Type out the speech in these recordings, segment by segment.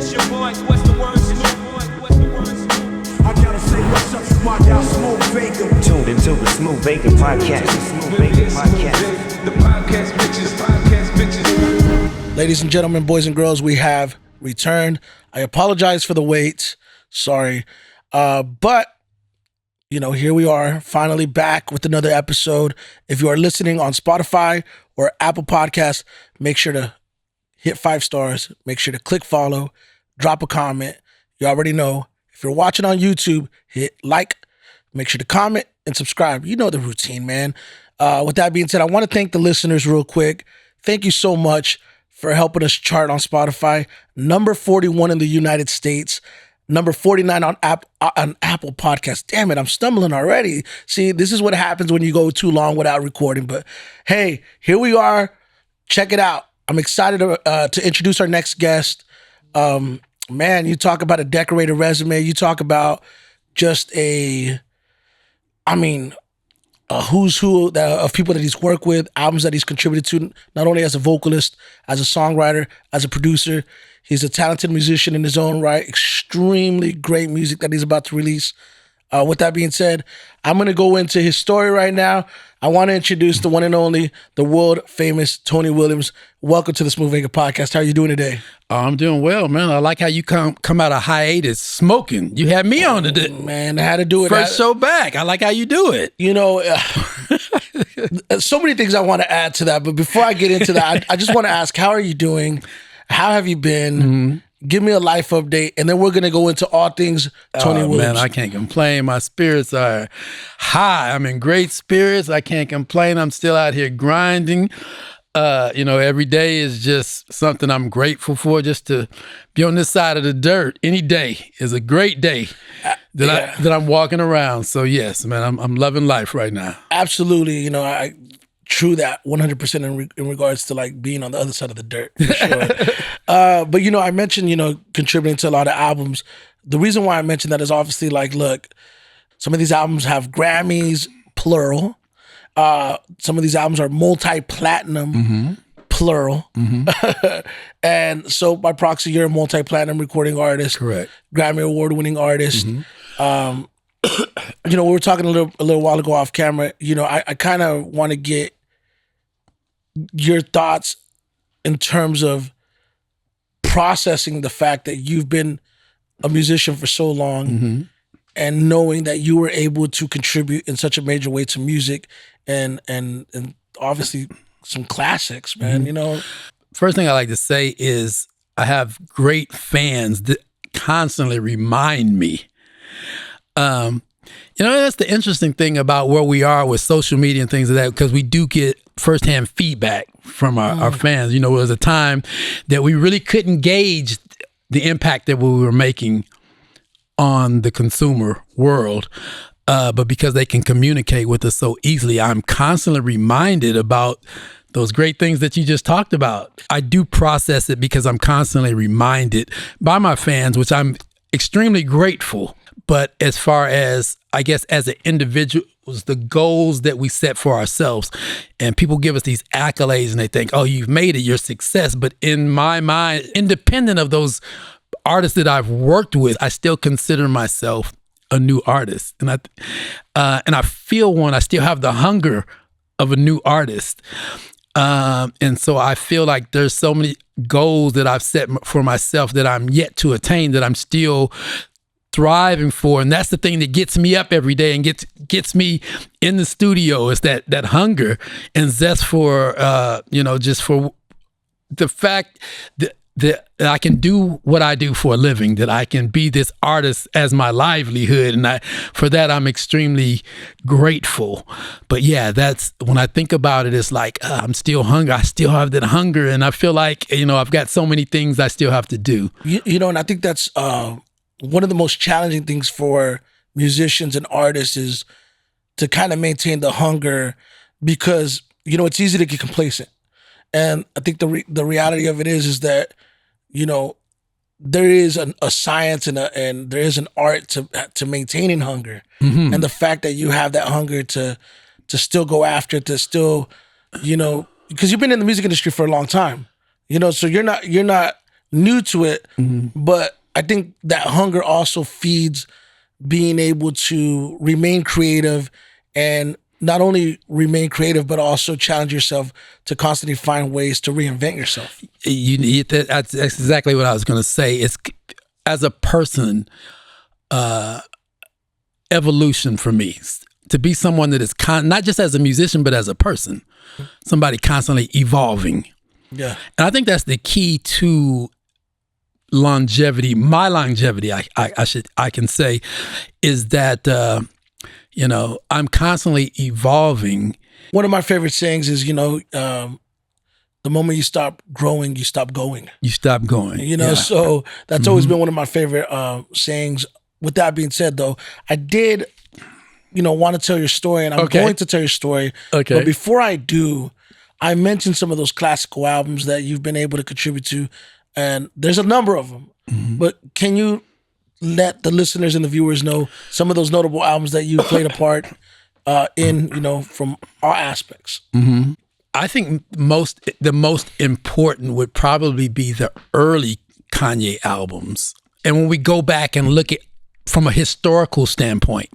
It's your boy, what's the word? I gotta say what's up to my y'all Smooth Vacant. Tuned into the Smooth Vacant Podcast. Smooth Vacant Podcast. The podcast bitches. Ladies and gentlemen, boys and girls, we have returned. I apologize for the wait. Sorry. But, you know, here we are, finally back with another episode. If you are listening on Spotify or Apple Podcasts, make sure to hit 5 stars. Make sure to click follow, drop a comment. You already know. If you're watching on YouTube, hit like, make sure to comment and subscribe. You know the routine, man. With that being said, I want to thank the listeners real quick. Thank you so much for helping us chart on Spotify. Number 41 in the United States. Number 49 on Apple Podcasts. Damn it, I'm stumbling already. See, this is what happens when you go too long without recording. But hey, here we are. Check it out. I'm excited to introduce our next guest. Man, you talk about a decorated resume. You talk about just a who's who of people that he's worked with, albums that he's contributed to, not only as a vocalist, as a songwriter, as a producer. He's a talented musician in his own right. Extremely great music that he's about to release. With that being said, I'm going to go into his story right now. I want to introduce the one and only, the world famous Tony Williams. Welcome to the Smooth Vacant Podcast. How are you doing today? I'm doing well, man. I like how you come out of hiatus smoking. You had me on today. Man, I had to do it. First show back. I like how you do it. You know, so many things I want to add to that. But before I get into that, I just want to ask, how are you doing? How have you been? Mm-hmm. Give me a life update, and then we're going to go into all things Tony Williams. Man, I can't complain. My spirits are high. I'm in great spirits. I can't complain. I'm still out here grinding. Every day is just something I'm grateful for, just to be on this side of the dirt. Any day is a great day that I'm walking around. So yes, man, I'm loving life right now. Absolutely. You know, true that 100% in regards to like being on the other side of the dirt, for sure. But, you know, I mentioned, you know, contributing to a lot of albums. The reason why I mentioned that is obviously like, look, some of these albums have Grammys, plural. Some of these albums are multi-platinum, plural. Mm-hmm. And so by proxy, you're a multi-platinum recording artist. Correct. Grammy award-winning artist. Mm-hmm. You know, we were talking a little while ago off camera. You know, I kind of want to get your thoughts in terms of processing the fact that you've been a musician for so long and knowing that you were able to contribute in such a major way to music and obviously some classics, man, you know. First thing I like to say is I have great fans that constantly remind me. That's the interesting thing about where we are with social media and things like that, because we do get firsthand feedback from our fans. You know, there was a time that we really couldn't gauge the impact that we were making on the consumer world. But because they can communicate with us so easily, I'm constantly reminded about those great things that you just talked about. I do process it because I'm constantly reminded by my fans, which I'm extremely grateful. But as far as, I guess, as an individual, the goals that we set for ourselves, and people give us these accolades and they think, oh, you've made it, your success. But in my mind, independent of those artists that I've worked with, I still consider myself a new artist. And I feel one, I still have the hunger of a new artist. And so I feel like there's so many goals that I've set for myself that I'm yet to attain, that I'm still thriving for. And that's the thing that gets me up every day and gets me in the studio, is that hunger and zest for, just for the fact that I can do what I do for a living, that I can be this artist as my livelihood. And for that, I'm extremely grateful. But yeah, that's, when I think about it, it's like, I'm still hungry. I still have that hunger. And I feel like, I've got so many things I still have to do. And I think that's, one of the most challenging things for musicians and artists is to kind of maintain the hunger, because, it's easy to get complacent. And I think the reality of it is that, there is a science and there is an art to maintaining hunger. Mm-hmm. And the fact that you have that hunger to still go after it, to still, because you've been in the music industry for a long time, so you're not new to it, but I think that hunger also feeds being able to remain creative, and not only remain creative, but also challenge yourself to constantly find ways to reinvent yourself. That's exactly what I was going to say. It's, as a person, evolution for me, to be someone that is not just as a musician, but as a person, somebody constantly evolving. Yeah. And I think that's the key to longevity. My longevity, I can say, is that, I'm constantly evolving. One of my favorite sayings is, the moment you stop growing, you stop going. You stop going. So that's always been one of my favorite sayings. With that being said, though, I did, want to tell your story, and I'm going to tell your story. Okay. But before I do, I mentioned some of those classical albums that you've been able to contribute to, and there's a number of them. But can you let the listeners and the viewers know some of those notable albums that you played a part in, from all aspects? I think the most important would probably be the early Kanye albums. And when we go back and look at from a historical standpoint,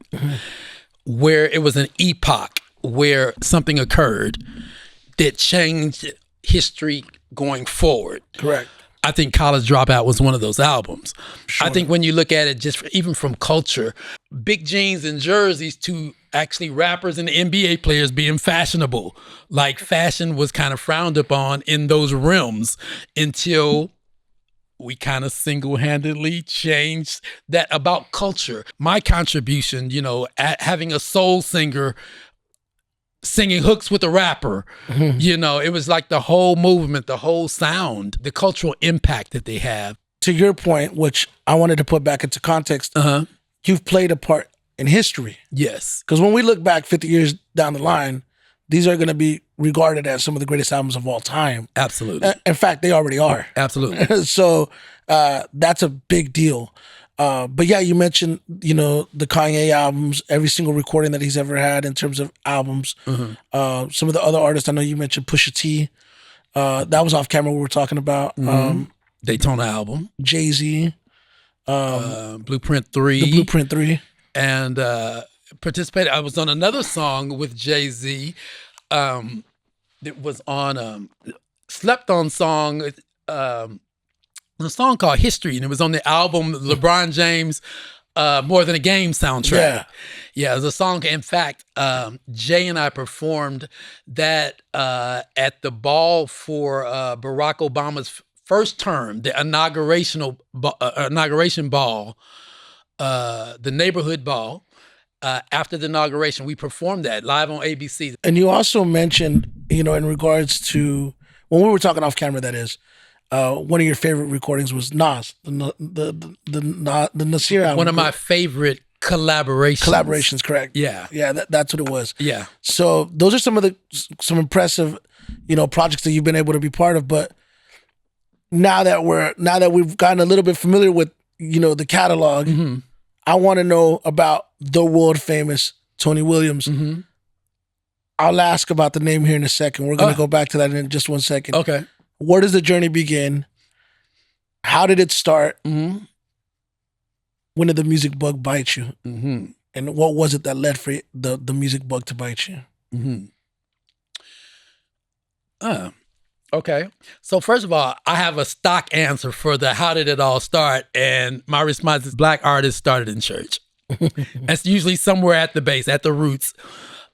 where it was an epoch where something occurred that changed history going forward. Correct. I think College Dropout was one of those albums. Sure. I think when you look at it just even from culture, big jeans and jerseys to actually rappers and NBA players being fashionable. Like fashion was kind of frowned upon in those realms until we kind of single-handedly changed that about culture. My contribution, having a soul singer singing hooks with a rapper, it was like the whole movement, the whole sound, the cultural impact that they have. To your point, which I wanted to put back into context, you've played a part in history. Yes. Because when we look back 50 years down the line, these are going to be regarded as some of the greatest albums of all time. Absolutely. In fact, they already are. Absolutely. So that's a big deal. But yeah, you mentioned, the Kanye albums, every single recording that he's ever had in terms of albums. Some of the other artists, I know you mentioned Pusha T. That was off camera we were talking about. Daytona album. Jay-Z. Blueprint 3. The Blueprint 3. And participated. I was on another song with Jay-Z. It was on slept on song. A song called History, and it was on the album LeBron James More Than a Game soundtrack. Yeah, it was a song. In fact, Jay and I performed that at the ball for Barack Obama's first term, the inauguration ball, the neighborhood ball. After the inauguration, we performed that live on ABC. And you also mentioned, in regards to when we were talking off camera, that is, one of your favorite recordings was Nas, the Nasir album. One of my favorite collaborations. Collaborations, correct? Yeah, that's what it was. Yeah. So those are some impressive, projects that you've been able to be part of. But now that we've gotten a little bit familiar with, the catalog, I want to know about the world famous Tony Williams. I'll ask about the name here in a second. We're going to go back to that in just 1 second. Okay. Where does the journey begin? How did it start? When did the music bug bite you? And what was it that led for the music bug to bite you? Okay. So first of all, I have a stock answer for the how did it all start? And my response is Black artists started in church. That's usually somewhere at the base, at the roots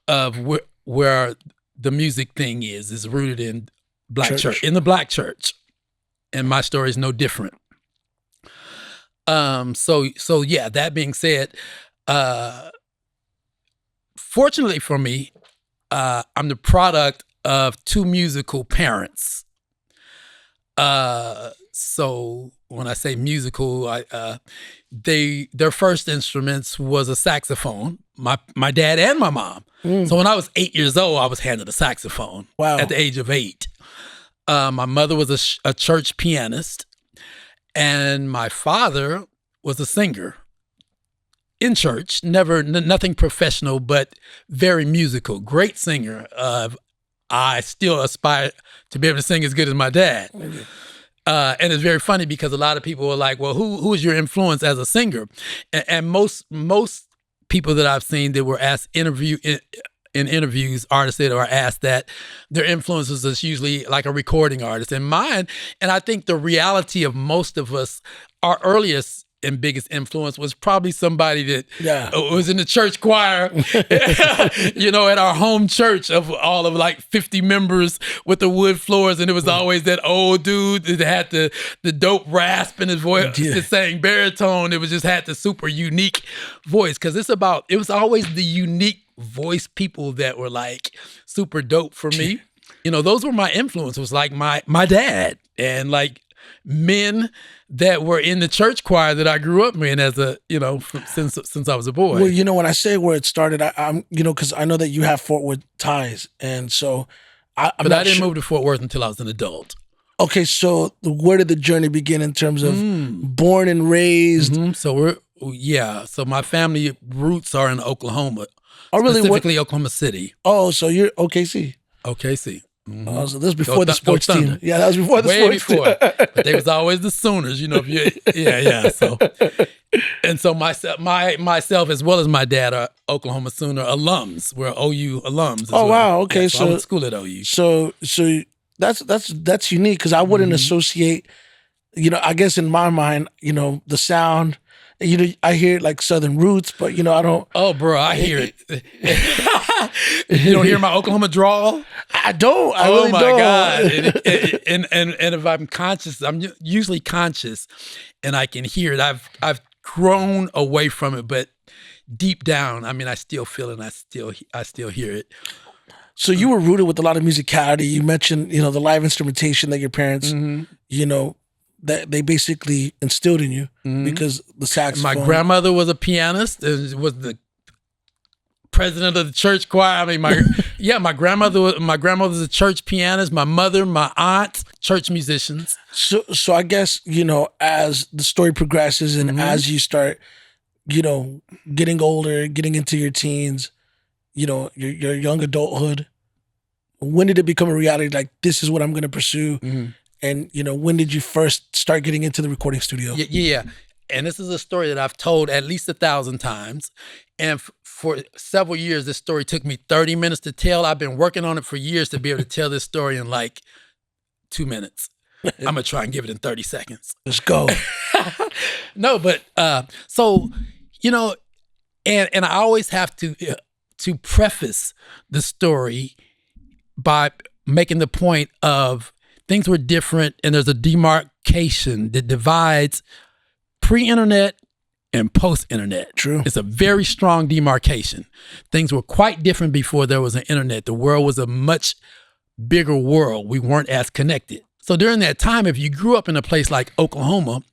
of where the music thing is rooted in Black church, in the Black church. And my story is no different. So yeah, that being said, fortunately for me, I'm the product of two musical parents. So when I say musical, their first instruments was a saxophone. My dad and my mom. So when I was 8 years old, I was handed a saxophone. Wow. At the age of 8. My mother was a church pianist, and my father was a singer in church. Nothing professional, but very musical. Great singer. I still aspire to be able to sing as good as my dad. And it's very funny because a lot of people are like, well, who is your influence as a singer? And most people that I've seen that were asked in interviews, artists that are asked that, their influences is usually like a recording artist. And mine, and I think the reality of most of us, our earliest and biggest influence was probably somebody that was in the church choir, at our home church of all of like 50 members with the wood floors. And it was always that old dude that had the dope rasp in his voice, just saying baritone. It was just had the super unique voice. Cause it was always the unique voice people that were like super dope for me. Those were my influences, like my dad and like men that were in the church choir that I grew up in as since I was a boy. Well, when I say where it started, I'm because I know that you have Fort Worth ties, and so I didn't move to Fort Worth until I was an adult. Okay, so where did the journey begin in terms of born and raised? Mm-hmm. So my family roots are in Oklahoma. Oh, really? Specifically Oklahoma City. Oh, so you're OKC. OKC. Mm-hmm. Oh, so this was before the sports team. Yeah, that was before the Way sports team. But they was always the Sooners, So myself as well as my dad are Oklahoma Sooner alums. We're OU alums. Oh, wow. Okay, yeah, so I went to school at OU. So that's unique because I wouldn't associate. I guess in my mind, the sound. I hear it like Southern roots, but I don't. Oh, bro, I hear it. You don't hear my Oklahoma drawl? I don't. I really don't. Oh my God! And if I'm conscious, I'm usually conscious, and I can hear it. I've grown away from it, but deep down, I mean, I still feel it. And I still hear it. So you were rooted with a lot of musicality. You mentioned, the live instrumentation that your parents, that they basically instilled in you because the saxophone. My grandmother was a pianist. Was the president of the church choir. I mean, my grandmother was a church pianist. My mother, my aunt, church musicians. So I guess as the story progresses and as you start, getting older, getting into your teens, your young adulthood. When did it become a reality? Like, this is what I'm going to pursue. And, when did you first start getting into the recording studio? Yeah. And this is a story that I've told at least 1,000 times. And for several years, this story took me 30 minutes to tell. I've been working on it for years to be able to tell this story in like 2 minutes. I'm going to try and give it in 30 seconds. Let's go. No, but so, and I always have to preface the story by making the point of things were different, and there's a demarcation that divides pre-internet and post-internet. True. It's a very strong demarcation. Things were quite different before there was an internet. The world was a much bigger world. We weren't as connected. So during that time, if you grew up in a place like Oklahoma,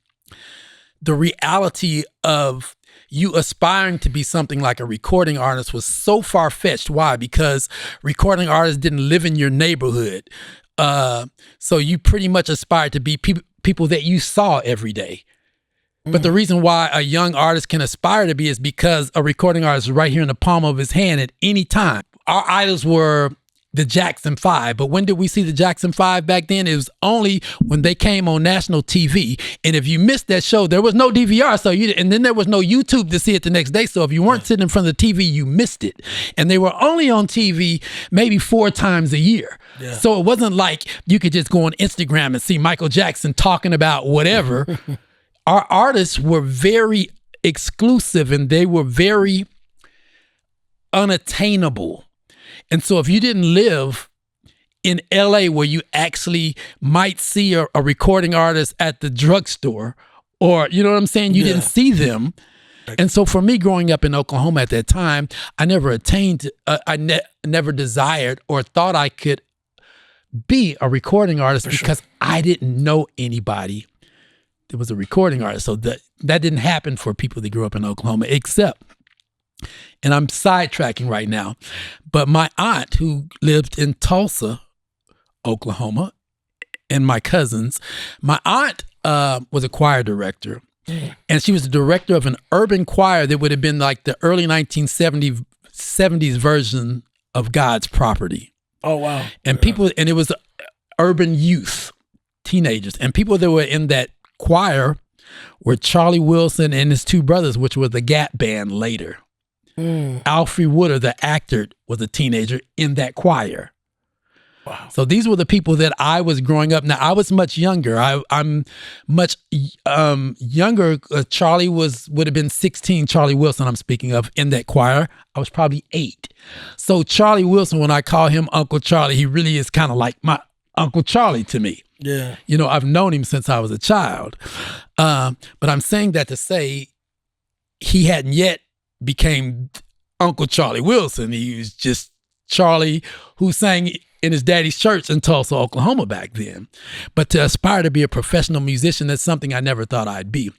the reality of you aspiring to be something like a recording artist was so far-fetched. Why? Because recording artists didn't live in your neighborhood. So you pretty much aspired to be people that you saw every day. But the reason why a young artist can aspire to be is because a recording artist is right here in the palm of his hand at any time. Our idols were the Jackson 5, but when did we see the Jackson 5 back then? It was only when they came on national TV. And if you missed that show, there was no DVR, and then there was no YouTube to see it the next day. So if you weren't sitting in front of the TV, you missed it. And they were only on TV maybe 4 times a year. Yeah. So it wasn't like you could just go on Instagram and see Michael Jackson talking about whatever. Our artists were very exclusive and they were very unattainable. And so if you didn't live in LA where you actually might see a recording artist at the drugstore, or, you know what I'm saying? You didn't see them. And so for me growing up in Oklahoma at that time, I never attained, never desired or thought I could be a recording artist because I didn't know anybody that was a recording artist. So that didn't happen for people that grew up in Oklahoma, except, and I'm sidetracking right now, but my aunt who lived in Tulsa, Oklahoma, and my cousins, my aunt was a choir director. And she was the director of an urban choir that would have been like the early 1970s version of God's Property. Oh, wow. And people, and it was urban youth. teenagers. And people that were in that choir were Charlie Wilson and his two brothers, which was the Gap Band later. Alfre Woodard, the actor, was a teenager in that choir. Wow. So these were the people that I was growing up. Now, I was much younger. I'm much younger. Charlie would have been 16, Charlie Wilson I'm speaking of, in that choir. I was probably 8. So Charlie Wilson, when I call him Uncle Charlie, he really is kind of like my Uncle Charlie to me. Yeah. You know, I've known him since I was a child. But I'm saying that to say he hadn't yet became Uncle Charlie Wilson. He was just Charlie who sang in his daddy's church in Tulsa, Oklahoma back then. But to aspire to be a professional musician, that's something I never thought I'd be.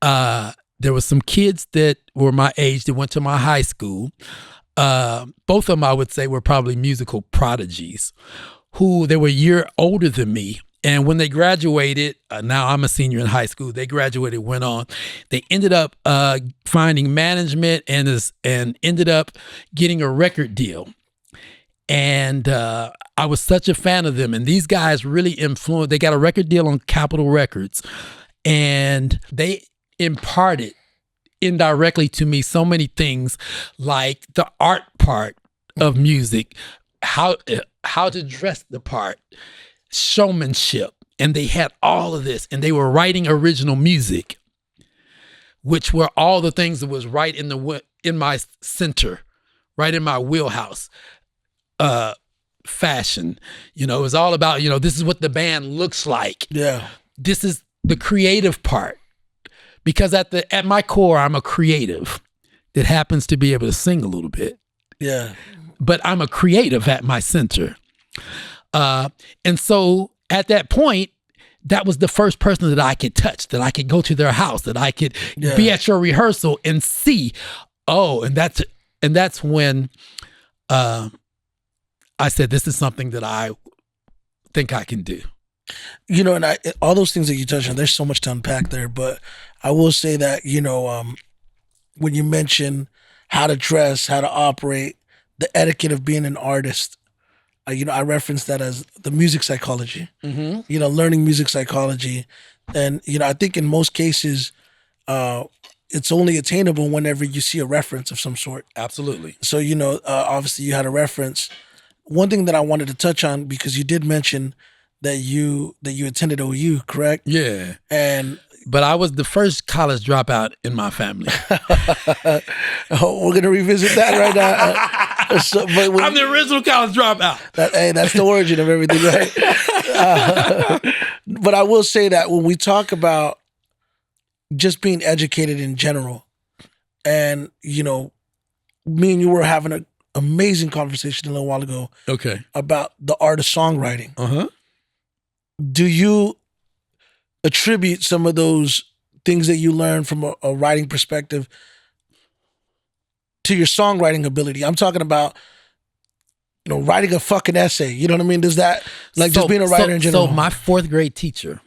There were some kids that were my age that went to my high school. Both of them, I would say, were probably musical prodigies who they were a year older than me. And when they graduated, now I'm a senior in high school, they graduated, went on. They ended up finding management and ended up getting a record deal. And I was such a fan of them. And these guys really influenced. They got a record deal on Capitol Records. And they imparted indirectly to me so many things, like the art part of music, how to dress the part, showmanship. And they had all of this. And they were writing original music, which were all the things that was right in my center, right in my wheelhouse. Fashion, you know, it was all about, you know, this is what the band looks like. Yeah. This is the creative part, because at my core, I'm a creative that happens to be able to sing a little bit. Yeah. But I'm a creative at my center. And so at that point, that was the first person that I could touch, that I could go to their house, that I could be at your rehearsal and see, and that's when, I said, this is something that I think I can do. You know, and all those things that you touched on, there's so much to unpack there. But I will say that, you know, when you mention how to dress, how to operate, the etiquette of being an artist, you know, I reference that as the music psychology, you know, learning music psychology. And, you know, I think in most cases, it's only attainable whenever you see a reference of some sort. Absolutely. So, you know, obviously you had a reference. One thing that I wanted to touch on, because you did mention that you attended OU, correct? Yeah. But I was the first college dropout in my family. We're going to revisit that right now. I'm the original college dropout. That's the origin of everything, right? But I will say that when we talk about just being educated in general, and, you know, me and you were having an amazing conversation a little while ago about the art of songwriting. Uh-huh. Do you attribute some of those things that you learned from a writing perspective to your songwriting ability? I'm talking about, you know, writing a fucking essay. You know what I mean? Does that, like, just being a writer in general? So my 4th grade teacher,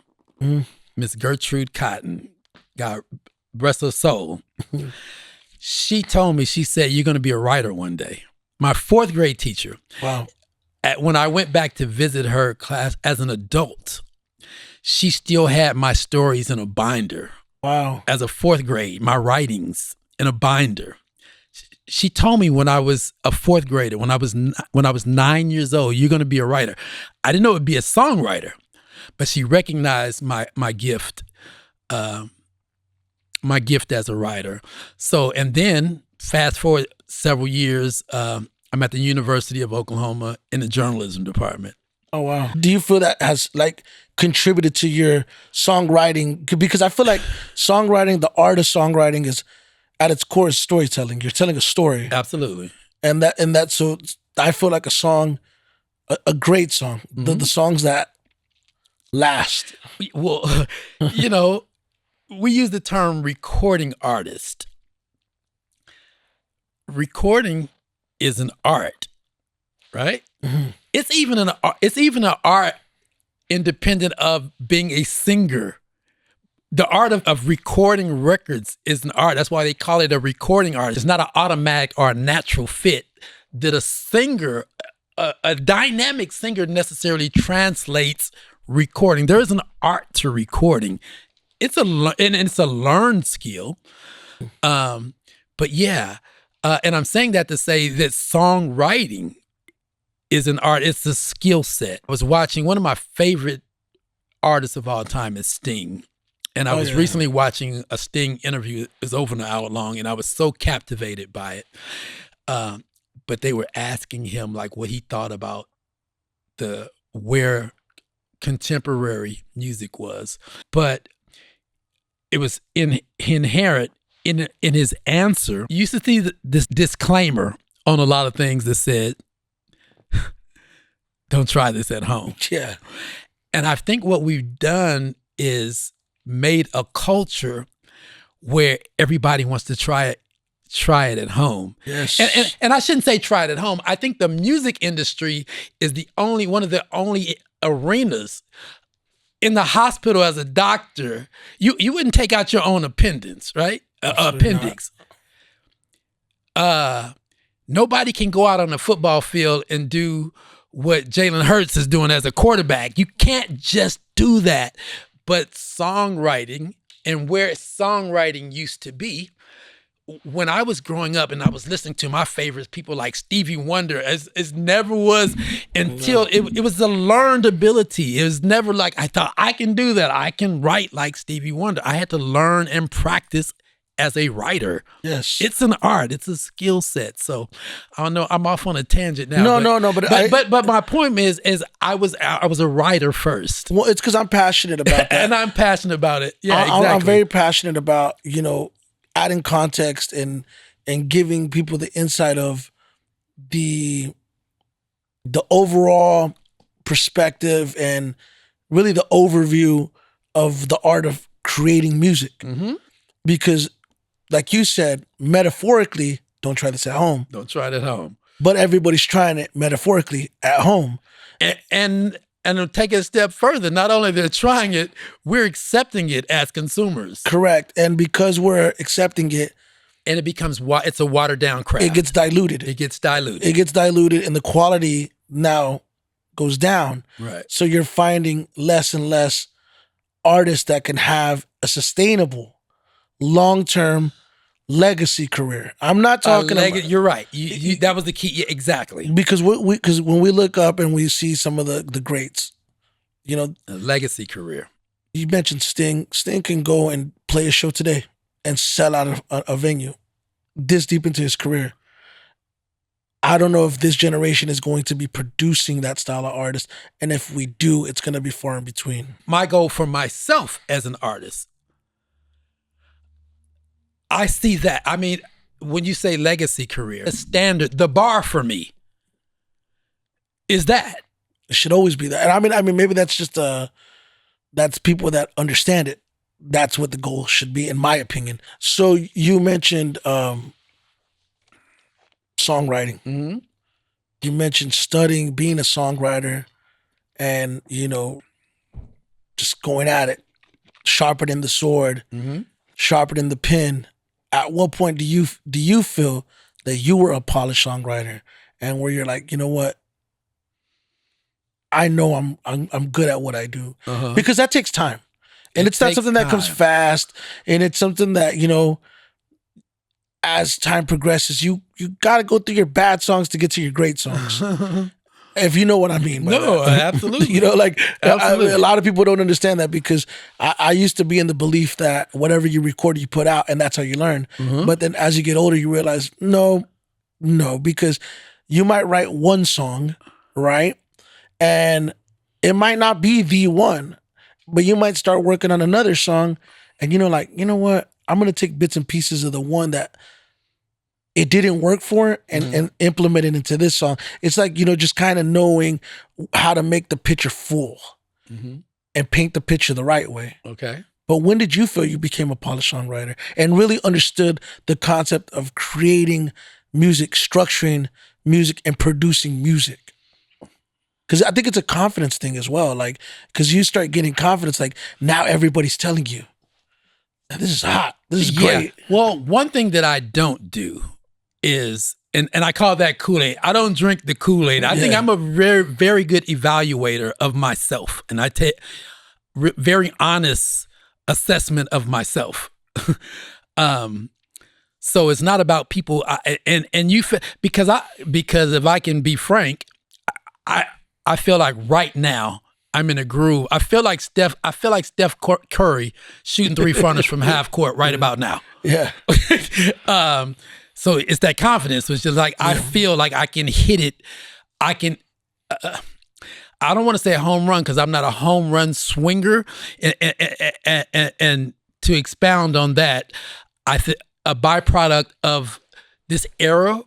Miss Gertrude Cotton, God rest her soul, she told me, she said, you're going to be a writer one day. My 4th grade teacher. Wow. When I went back to visit her class as an adult, she still had my stories in a binder. Wow. As a 4th grade, my writings in a binder. She told me when I was a 4th grader, when I was 9 years old, you're going to be a writer. I didn't know it would be a songwriter, but she recognized my gift, my gift as a writer. So, and then fast forward several years, I'm at the University of Oklahoma in the journalism department. Oh, wow. Do you feel that has, like, contributed to your songwriting? Because I feel like songwriting, the art of songwriting is, at its core, is storytelling. You're telling a story. Absolutely. And so I feel like a song, a great song, the songs that last. Well, you know, we use the term recording artist. Recording is an art, right? Mm-hmm. It's even an art independent of being a singer. The art of recording records is an art. That's why they call it a recording art. It's not an automatic or a natural fit that a singer, a dynamic singer necessarily translates recording. There is an art to recording. And it's a learned skill. But yeah, and I'm saying that to say that songwriting is an art. It's a skill set. I was watching one of my favorite artists of all time is Sting. And I was recently watching a Sting interview. It was over an hour long, and I was so captivated by it. But they were asking him like what he thought about where contemporary music was. But it was inherent in his answer. You used to see this disclaimer on a lot of things that said, don't try this at home. Yeah. And I think what we've done is made a culture where everybody wants to try it at home. Yes. And I shouldn't say try it at home. I think the music industry is one of the only arenas. In the hospital as a doctor, you wouldn't take out your own appendix, right? Appendix. Nobody can go out on the football field and do what Jalen Hurts is doing as a quarterback. You can't just do that. But songwriting and where songwriting used to be, when I was growing up and I was listening to my favorites, people like Stevie Wonder, as never was until it was a learned ability. It was never like I thought I can do that. I can write like Stevie Wonder. I had to learn and practice as a writer. Yes. It's an art. It's a skill set. So I don't know. I'm off on a tangent now. No. But my point is I was a writer first. Well, it's because I'm passionate about that. And I'm passionate about it. Yeah, exactly. I'm very passionate about, adding context and giving people the insight of the overall perspective and really the overview of the art of creating music. Mm-hmm. Because like you said, metaphorically, don't try this at home. Don't try it at home. But everybody's trying it metaphorically at home. And to take it a step further, not only they're trying it, we're accepting it as consumers. Correct. And because we're accepting it, and it's a watered down craft. It gets diluted. It gets diluted, and the quality now goes down. Right. So you're finding less and less artists that can have a sustainable, long-term legacy career. I'm not talking about. You're right. You that was the key. Yeah, exactly. Because because when we look up and we see some of the greats, a legacy career. You mentioned Sting. Sting can go and play a show today and sell out a venue this deep into his career. I don't know if this generation is going to be producing that style of artist. And if we do, it's going to be far in between. My goal for myself as an artist, I see that. I mean, when you say legacy career, the standard, the bar for me is that. It should always be that. And I mean, maybe that's just that's people that understand it. That's what the goal should be, in my opinion. So you mentioned songwriting. Mm-hmm. You mentioned studying, being a songwriter, and just going at it, sharpening the sword, mm-hmm. sharpening the pen. At what point do you feel that you were a polished songwriter, and where you're like, you know what? I know I'm good at what I do, because that takes time, and it's not something that comes fast, and it's something that as time progresses, you got to go through your bad songs to get to your great songs. If you know what I mean. No, absolutely. A lot of people don't understand that, because I used to be in the belief that whatever you record, you put out, and that's how you learn. Mm-hmm. But then as you get older, you realize, no, because you might write one song, right? And it might not be the one, but you might start working on another song, and you know what? I'm going to take bits and pieces of the one that it didn't work for, and implement it into this song. It's like, just kind of knowing how to make the picture full, mm-hmm. and paint the picture the right way. Okay. But when did you feel you became a polished songwriter and really understood the concept of creating music, structuring music, and producing music? Because I think it's a confidence thing as well. Like, because you start getting confidence, like now everybody's telling you, this is hot. This is great. Well, one thing that I don't do is and I call that Kool-Aid. I don't drink the Kool-Aid. I think I'm a very, very good evaluator of myself, and I take very honest assessment of myself. So it's not about people, because if I can be frank, I feel like right now I'm in a groove. I feel like Steph Curry shooting 3-pointers from half court right about now. Yeah. So it's that confidence, which is like, I feel like I can hit it. I can, I don't want to say a home run because I'm not a home run swinger. And to expound on that, a byproduct of this era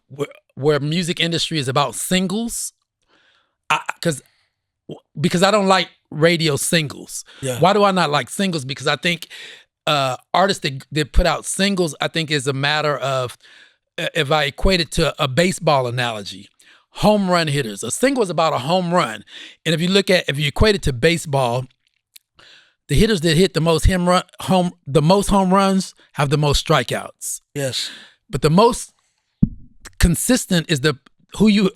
where music industry is about singles, because I don't like radio singles. Yeah. Why do I not like singles? Because I think artists that put out singles, I think is a matter of, if I equate it to a baseball analogy, home run hitters. A single is about a home run. And if you equate it to baseball, the hitters that hit the most home runs have the most strikeouts. Yes. But the most consistent is who you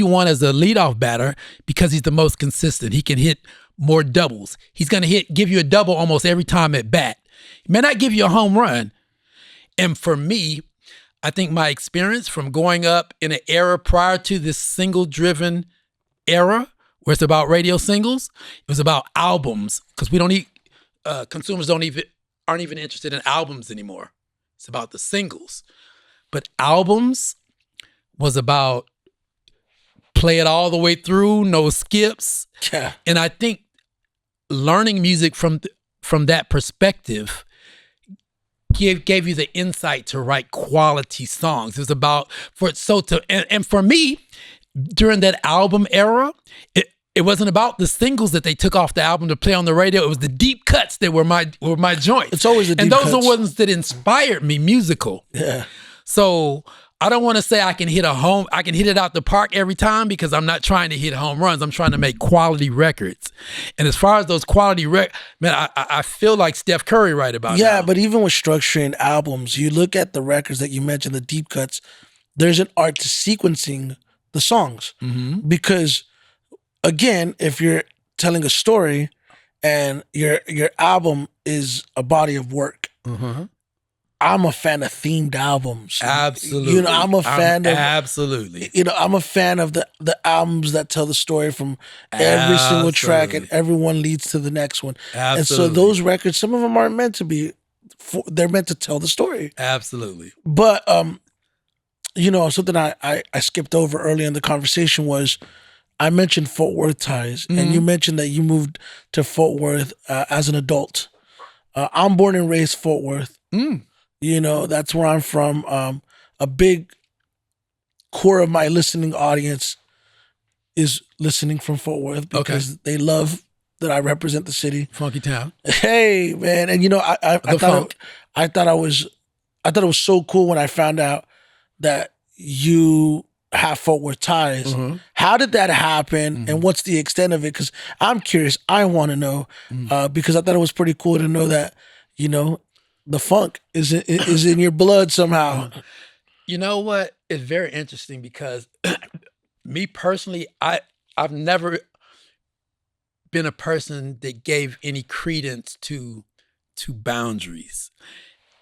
want as a leadoff batter, because he's the most consistent. He can hit more doubles. He's going to give you a double almost every time at bat. He may not give you a home run. And for me, I think my experience from growing up in an era prior to this single-driven era, where it's about radio singles, it was about albums, because consumers aren't even interested in albums anymore. It's about the singles. But albums was about play it all the way through, no skips. Yeah. And I think learning music from that perspective gave you the insight to write quality songs. It was about and for me, during that album era, it wasn't about the singles that they took off the album to play on the radio. It was the deep cuts that were my joints. It's always the deep cuts. And those cuts. are ones that inspired me musical. Yeah. So I don't want to say I can hit it out the park every time, because I'm not trying to hit home runs. I'm trying to make quality records. And as far as those quality records, man, I feel like Steph Curry right about now. Yeah, but even with structuring albums, you look at the records that you mentioned, the deep cuts, there's an art to sequencing the songs. Mm-hmm. Because, again, if you're telling a story and your album is a body of work, mm-hmm. I'm a fan of themed albums. Absolutely. I'm a fan of absolutely. I'm a fan of the albums that tell the story from every single track, and everyone leads to the next one. Absolutely. And so those records, some of them aren't meant to be. They're meant to tell the story. Absolutely. But something I skipped over early in the conversation was I mentioned Fort Worth ties, and you mentioned that you moved to Fort Worth as an adult. I'm born and raised Fort Worth. That's where I'm from. A big core of my listening audience is listening from Fort Worth because they love that I represent the city. Funky town. Hey, man. And I thought it was so cool when I found out that you have Fort Worth ties. Mm-hmm. How did that happen, and what's the extent of it? Because I'm curious. I want to know because I thought it was pretty cool to know that, the funk is in your blood somehow. You know what? It's very interesting because me personally, I've never been a person that gave any credence to boundaries.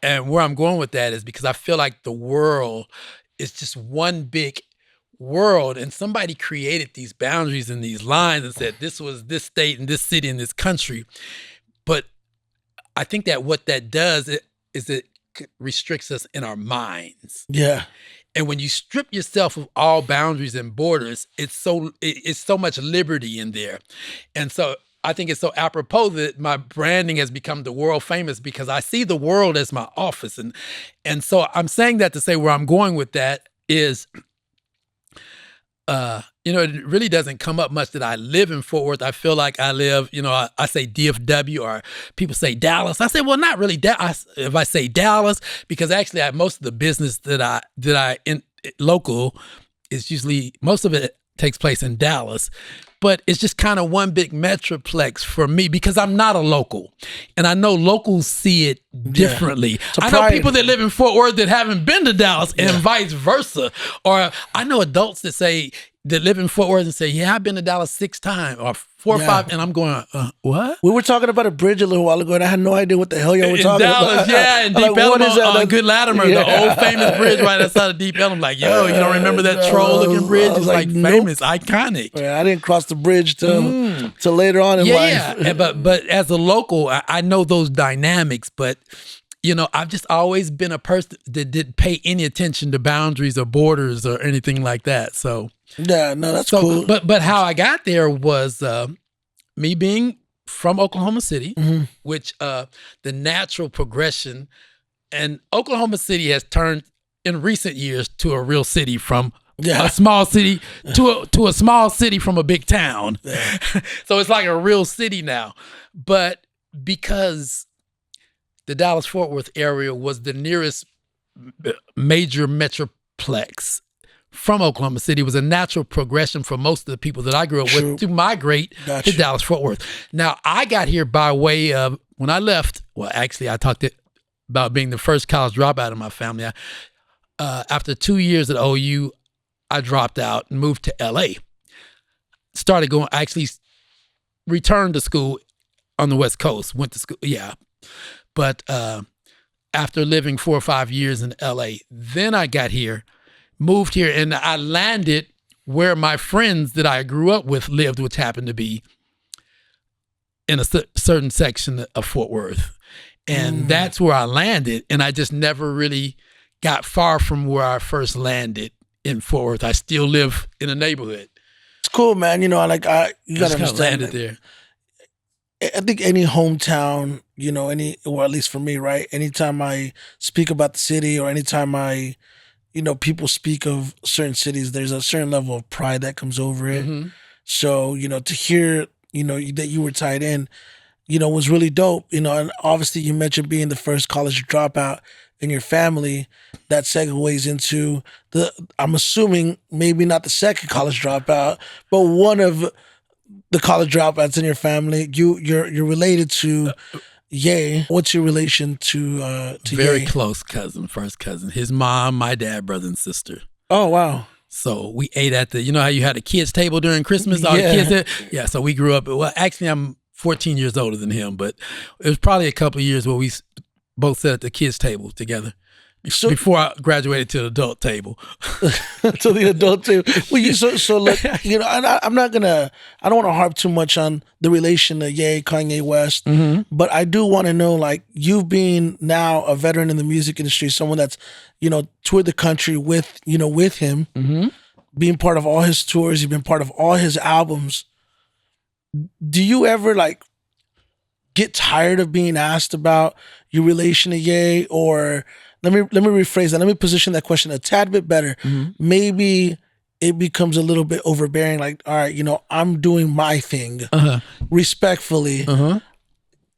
And where I'm going with that is because I feel like the world is just one big world, and somebody created these boundaries and these lines and said this was this state and this city and this country. But I think that what that does is it restricts us in our minds. Yeah. And when you strip yourself of all boundaries and borders, it's so much liberty in there. And so I think it's so apropos that my branding has become the world famous because I see the world as my office. And so I'm saying that to say where I'm going with that is, it really doesn't come up much that I live in Fort Worth. I feel like I live, I say DFW, or people say Dallas. I say, well, not really Dallas. If I say Dallas, because actually most of the business that I in local is usually, most of it takes place in Dallas. But it's just kind of one big metroplex for me because I'm not a local. And I know locals see it differently. I know people that live in Fort Worth that haven't been to Dallas and vice versa. Or I know adults that live in Fort Worth and say, yeah, I've been to Dallas 6 times or 4 or 5. And I'm going, what? We were talking about a bridge a little while ago, and I had no idea what the hell y'all were talking Dallas, about. Yeah, in Deep Ellum on Good Latimer, the old famous bridge right outside of Deep Ellum. Like, yo, you don't remember that troll-looking bridge? It's like famous, iconic. Yeah, I didn't cross the bridge till later on in life. Yeah, but as a local, I know those dynamics, but you know, I've just always been a person that didn't pay any attention to boundaries or borders or anything like that. So yeah, no, that's cool. But how I got there was me being from Oklahoma City, which the natural progression, and Oklahoma City has turned in recent years to a real city from a small city to a small city from a big town. Yeah. So it's like a real city now. But because the Dallas-Fort Worth area was the nearest major metroplex from Oklahoma City, it was a natural progression for most of the people that I grew up with to migrate to Dallas-Fort Worth. Now, I got here by way of, when I left, well, actually, I talked about being the first college dropout in my family. After 2 years at OU, I dropped out and moved to LA. Actually returned to school on the West Coast, went to school, But after living 4 or 5 years in LA, then I got here, moved here, and I landed where my friends that I grew up with lived, which happened to be in a certain section of Fort Worth. And that's where I landed. And I just never really got far from where I first landed in Fort Worth. I still live in a neighborhood. It's cool, man. You know, you gotta understand. Landed there. I think any hometown, you know, or at least for me, right? Anytime I speak about the city or anytime people speak of certain cities, there's a certain level of pride that comes over it. So, you know, to hear, you know, that you were tied in, you know, was really dope. You know, and obviously you mentioned being the first college dropout in your family. That segues into I'm assuming maybe not the second college dropout, but one of the college dropouts in your family. You're related to Ye. What's your relation to Very Ye? close cousin, first cousin. His mom, my dad, brother, and sister. Oh, wow. So we ate at you know how you had a kids table during Christmas? All the kids there? Yeah, so we grew up, well, actually I'm 14 years older than him, but it was probably a couple of years where we both sat at the kids table together. Before I graduated to the adult table. To the adult table. Well, so look, you know, I don't want to harp too much on the relation to Ye, Kanye West, but I do want to know, like, you being now a veteran in the music industry, someone that's, you know, toured the country with him, being part of all his tours, you've been part of all his albums. Do you ever, like, get tired of being asked about your relation to Ye? Or let me rephrase that. Let me position that question a tad bit better. Maybe it becomes a little bit overbearing. Like, all right, you know, I'm doing my thing respectfully.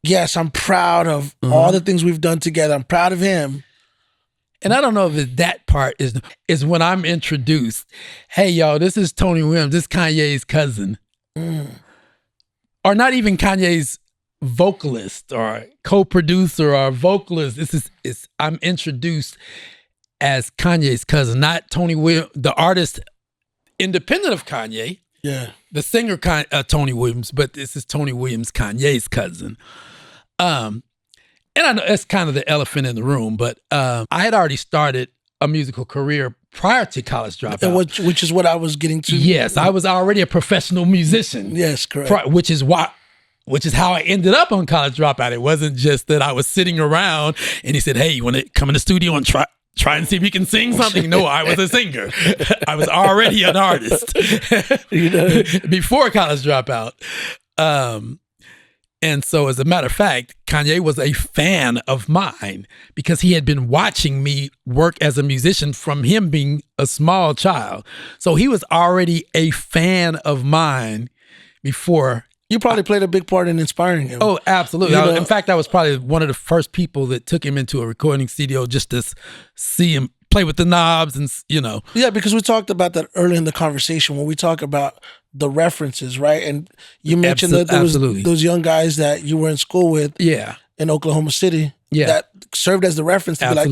Yes, I'm proud of all the things we've done together. I'm proud of him. And I don't know if that part is when I'm introduced. Hey, y'all, this is Tony Williams. This is Kanye's cousin. Or not even Kanye's vocalist or co-producer or vocalist. I'm introduced as Kanye's cousin, not Tony Williams, the artist independent of Kanye. Yeah. The singer Tony Williams, but this is Tony Williams, Kanye's cousin. And I know that's kind of the elephant in the room, but I had already started a musical career prior to college dropout. Which is what I was getting to. Yes, I was already a professional musician. Yes, correct. Which is how I ended up on college dropout. It wasn't just that I was sitting around and he said, hey, you want to come in the studio and try and see if you can sing something? No, I was a singer. I was already an artist before college dropout. And so as a matter of fact, Kanye was a fan of mine because he had been watching me work as a musician from him being a small child. So he was already a fan of mine before. You probably played a big part in inspiring him. Oh, absolutely. In fact, I was probably one of the first people that took him into a recording studio just to see him play with the knobs and, you know. Yeah, because we talked about that earlier in the conversation when we talk about the references, right? And you mentioned that there was those young guys that you were in school with in Oklahoma City that served as the reference to be like,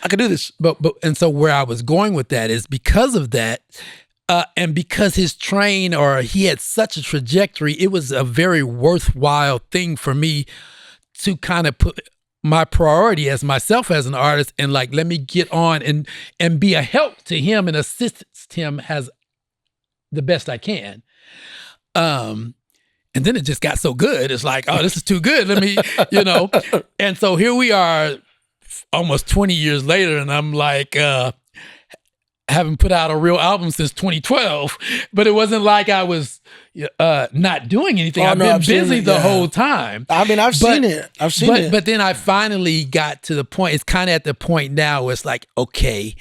I could do this. But and so where I was going with that is because of that, and because he had such a trajectory, it was a very worthwhile thing for me to kind of put my priority as myself as an artist and like, let me get on and be a help to him and assist him as the best I can. And then it just got so good. It's like, oh, this is too good. Let me, you know. And so here we are almost 20 years later, and I'm like, haven't put out a real album since 2012, but it wasn't like I was not doing anything. I've been busy the whole time. I mean, I've seen it. But then I finally got to the point, it's kind of at the point now where it's like, okay,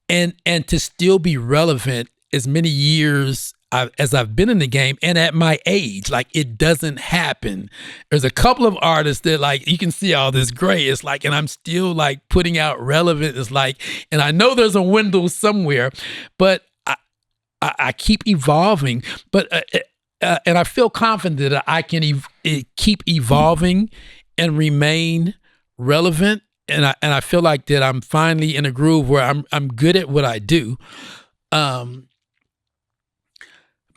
and to still be relevant as many years as I've been in the game and at my age, like it doesn't happen. There's a couple of artists that like, you can see all this gray. It's like, and I'm still like putting out relevant. It's like, and I know there's a window somewhere, but I keep evolving, but, and I feel confident that I can keep evolving and remain relevant. And I feel like that I'm finally in a groove where I'm good at what I do.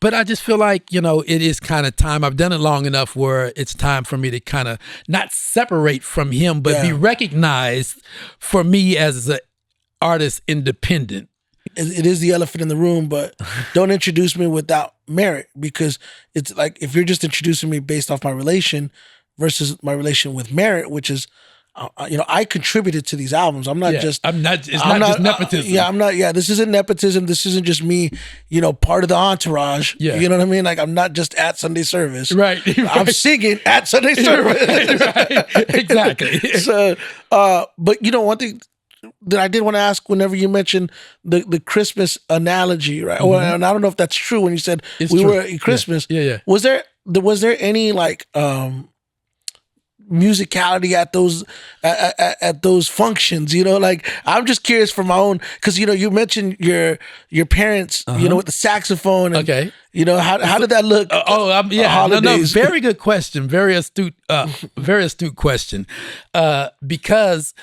But I just feel like, you know, it is kind of time. I've done it long enough where it's time for me to kind of not separate from him, but be recognized for me as an artist independent. It is the elephant in the room, but don't introduce me without merit, because it's like if you're just introducing me based off my relation versus my relation with merit, which is, you know, I contributed to these albums. I'm not just. It's not just nepotism. I'm not. Yeah, this isn't nepotism. This isn't just me. You know, part of the entourage. Yeah. You know what I mean? Like I'm not just at Sunday service. Right. I'm singing at Sunday service. Right. Exactly. So, but you know, one thing that I did want to ask, whenever you mentioned the Christmas analogy, right? Or, and I don't know if that's true when you said we were at Christmas. Yeah. Was there any like musicality at those functions, you know? Like I'm just curious for my own, because you know you mentioned your parents, you know, with the saxophone. And, you know, how did that look? Very good question. Very astute question. Because.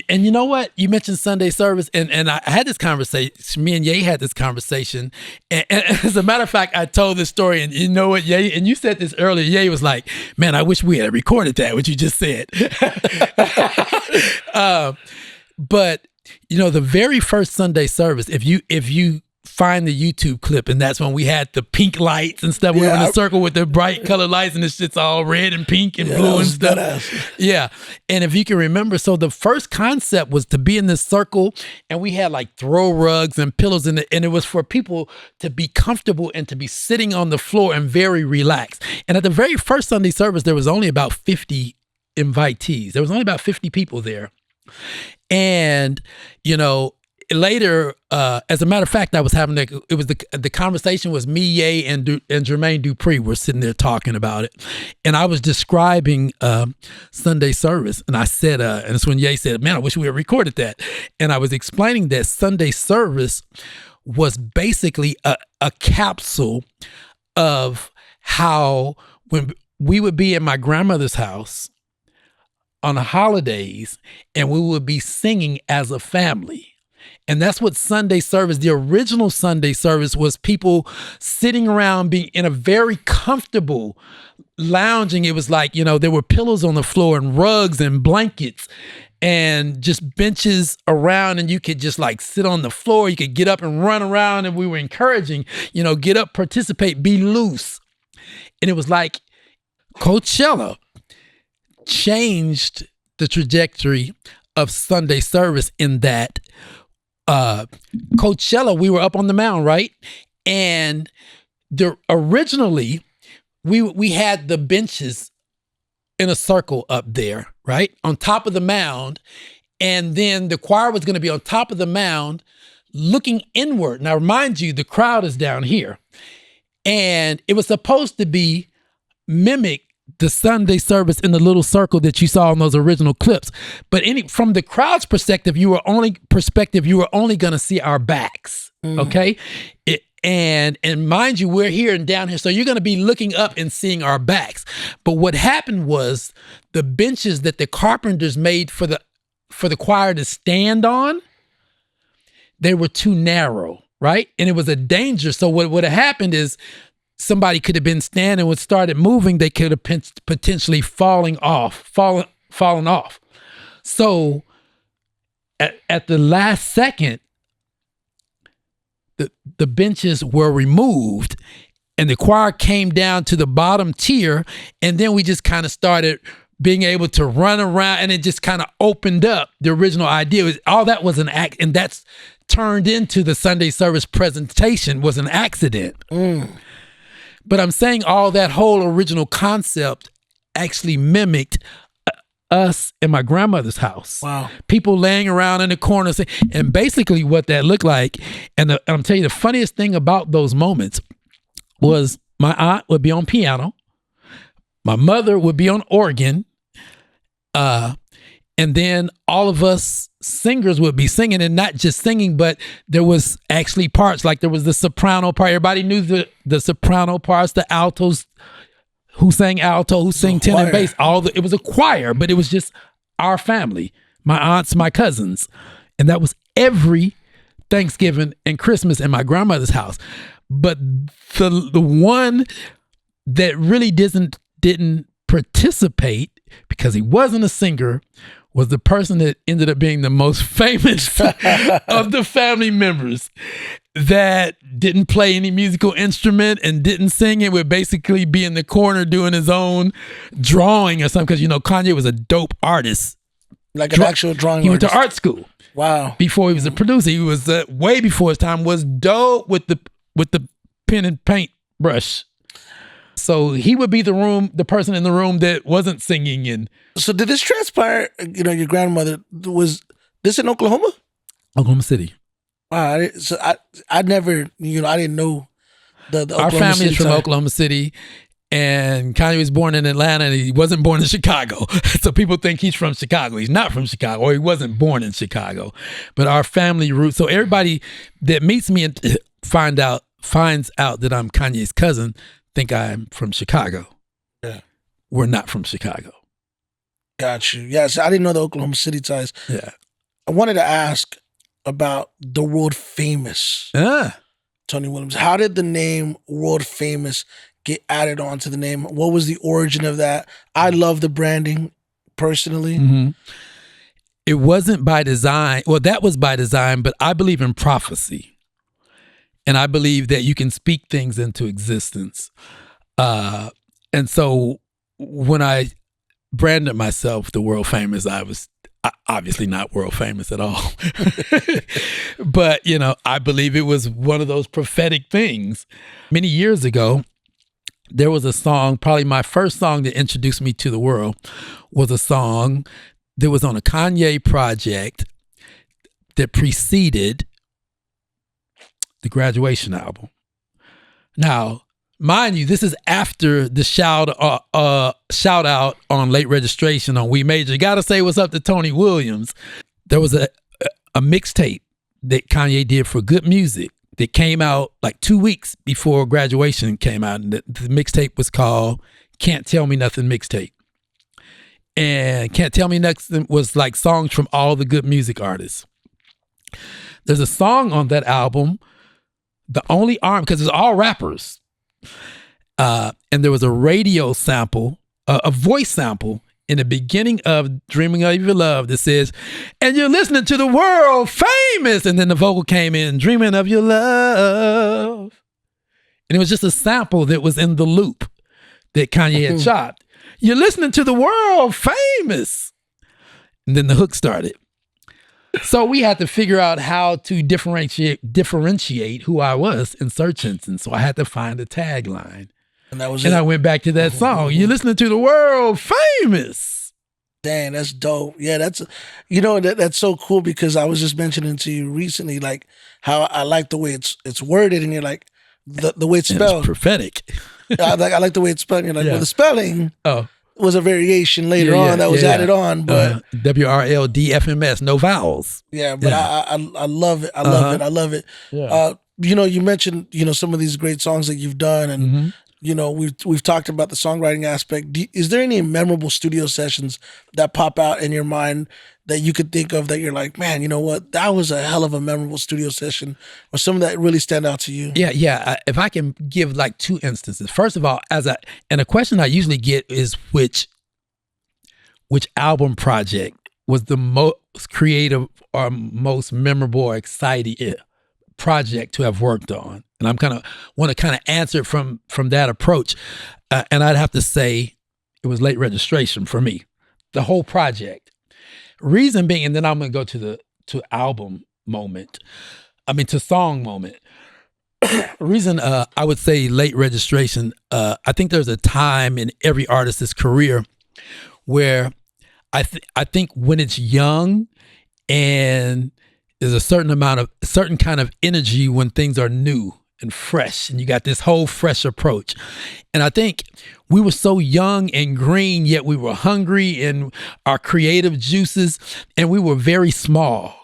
And you know what? You mentioned Sunday service, and I had this conversation. Me and Ye had this conversation. And as a matter of fact, I told this story, and you know what, Ye? And you said this earlier. Ye was like, man, I wish we had recorded that, what you just said. But, you know, the very first Sunday service, if you find the YouTube clip, and that's when we had the pink lights and stuff. We were in a circle with the bright colored lights, and this shit's all red and pink and blue and stuff. Yeah. And if you can remember, so the first concept was to be in this circle, and we had like throw rugs and pillows and it was for people to be comfortable and to be sitting on the floor and very relaxed. And at the very first Sunday service, there was only about 50 invitees. There was only about 50 people there. And, you know, later, as a matter of fact, I was having it was the conversation was me, Ye, and Jermaine Dupree were sitting there talking about it, and I was describing Sunday service, and I said, and it's when Ye said, "Man, I wish we had recorded that," and I was explaining that Sunday service was basically a capsule of how when we would be at my grandmother's house on the holidays, and we would be singing as a family. And that's what Sunday service, the original Sunday service, was people sitting around being in a very comfortable lounging. It was like, you know, there were pillows on the floor and rugs and blankets and just benches around, and you could just like sit on the floor. You could get up and run around, and we were encouraging, you know, get up, participate, be loose. And it was like Coachella changed the trajectory of Sunday service in that Coachella, we were up on the mound, right? And originally we had the benches in a circle up there, right? On top of the mound. And then the choir was going to be on top of the mound looking inward. Now, remind you, the crowd is down here. And it was supposed to be mimic the Sunday service in the little circle that you saw in those original clips. But from the crowd's perspective, you were only going to see our backs. Okay. And mind you, we're here and down here. So you're going to be looking up and seeing our backs. But what happened was the benches that the carpenters made for the choir to stand on, they were too narrow, right? And it was a danger. So what would have happened is somebody could have been standing, when started moving, they could have potentially fallen off. So at the last second, the benches were removed and the choir came down to the bottom tier, and then we just kind of started being able to run around, and it just kind of opened up. The original idea all that was an act, and that's turned into the Sunday service presentation was an accident. But I'm saying all that whole original concept actually mimicked us in my grandmother's house. Wow. People laying around in the corner. And basically what that looked like, and I'm telling you, the funniest thing about those moments was my aunt would be on piano, my mother would be on organ, and then all of us singers would be singing, and not just singing, but there was actually parts, like there was the soprano part. Everybody knew the soprano parts, the altos, who sang alto, who sang tenor and bass. It was a choir, but it was just our family, my aunts, my cousins. And that was every Thanksgiving and Christmas in my grandmother's house. But the one that really didn't participate, because he wasn't a singer, was the person that ended up being the most famous of the family members, that didn't play any musical instrument and didn't sing. It would basically be in the corner doing his own drawing or something, because, Kanye was a dope artist. Like an actual drawing He artist. went to art school. Wow. Before he was a producer. He was way before his time, was dope with the pen and paint brush. So he would be the person in the room that wasn't singing. And so did this transpire, your grandmother, was this in Oklahoma? Oklahoma City. Wow. I never, I didn't know the Oklahoma Our family City is from time. Oklahoma City, and Kanye was born in Atlanta, and he wasn't born in Chicago. So people think he's from Chicago. He's not from Chicago, or he wasn't born in Chicago. But our family roots, so everybody that meets me and finds out that I'm Kanye's cousin think I'm from Chicago. Yeah. We're not from Chicago. Got you. Yes, I didn't know the Oklahoma City ties. Yeah. I wanted to ask about the world famous Tony Williams. How did the name world famous get added onto the name? What was the origin of that? I love the branding personally. Mm-hmm. It wasn't by design. Well, that was by design, but I believe in prophecy. And I believe that you can speak things into existence. And so when I branded myself the world famous, I was obviously not world famous at all. But, I believe it was one of those prophetic things. Many years ago, there was a song, probably my first song that introduced me to the world, was a song that was on a Kanye project that preceded the Graduation album. Now, mind you, this is after the shout out on Late Registration on We Major. Gotta say what's up to Tony Williams. There was a mixtape that Kanye did for Good Music that came out like 2 weeks before Graduation came out. And the mixtape was called Can't Tell Me Nothing Mixtape. And Can't Tell Me Nothing was like songs from all the Good Music artists. There's a song on that album, the only arm, because it's all rappers. And there was a radio sample, a voice sample in the beginning of Dreaming of Your Love that says, and you're listening to the world famous. And then the vocal came in, Dreaming of Your Love. And it was just a sample that was in the loop that Kanye had shot. You're listening to the world famous. And then the hook started. So we had to figure out how to differentiate who I was in search engines. So I had to find a tagline. And that was And it. I went back to that song. You're listening to the world famous. Dang, that's dope. Yeah, that's so cool, because I was just mentioning to you recently, like how I like the way it's worded, and you're like the way it's And spelled. it's prophetic. I like the way it's spelled. You're like, Yeah. well, the spelling Oh, was a variation later on that was added on, but WRLDFMS, no vowels. yeah, but Yeah. I love it. I love it. I love it. Yeah. You mentioned some of these great songs that you've done, and we've talked about the songwriting aspect. Is there any memorable studio sessions that pop out in your mind that you could think of that you're like, man, you know what, that was a hell of a memorable studio session, or some that really stand out to you? Yeah. If I can give like two instances. First of all, and a question I usually get is which album project was the most creative or most memorable or exciting project to have worked on, and I'm want to answer it from that approach, and I'd have to say it was Late Registration for me, the whole project. Reason being, and then I'm gonna go to album moment. To song moment. Reason I would say Late Registration. I think there's a time in every artist's career where I think when it's young and there's a certain kind of energy when things are new and fresh, and you got this whole fresh approach. And I think we were so young and green, yet we were hungry in our creative juices, and we were very small.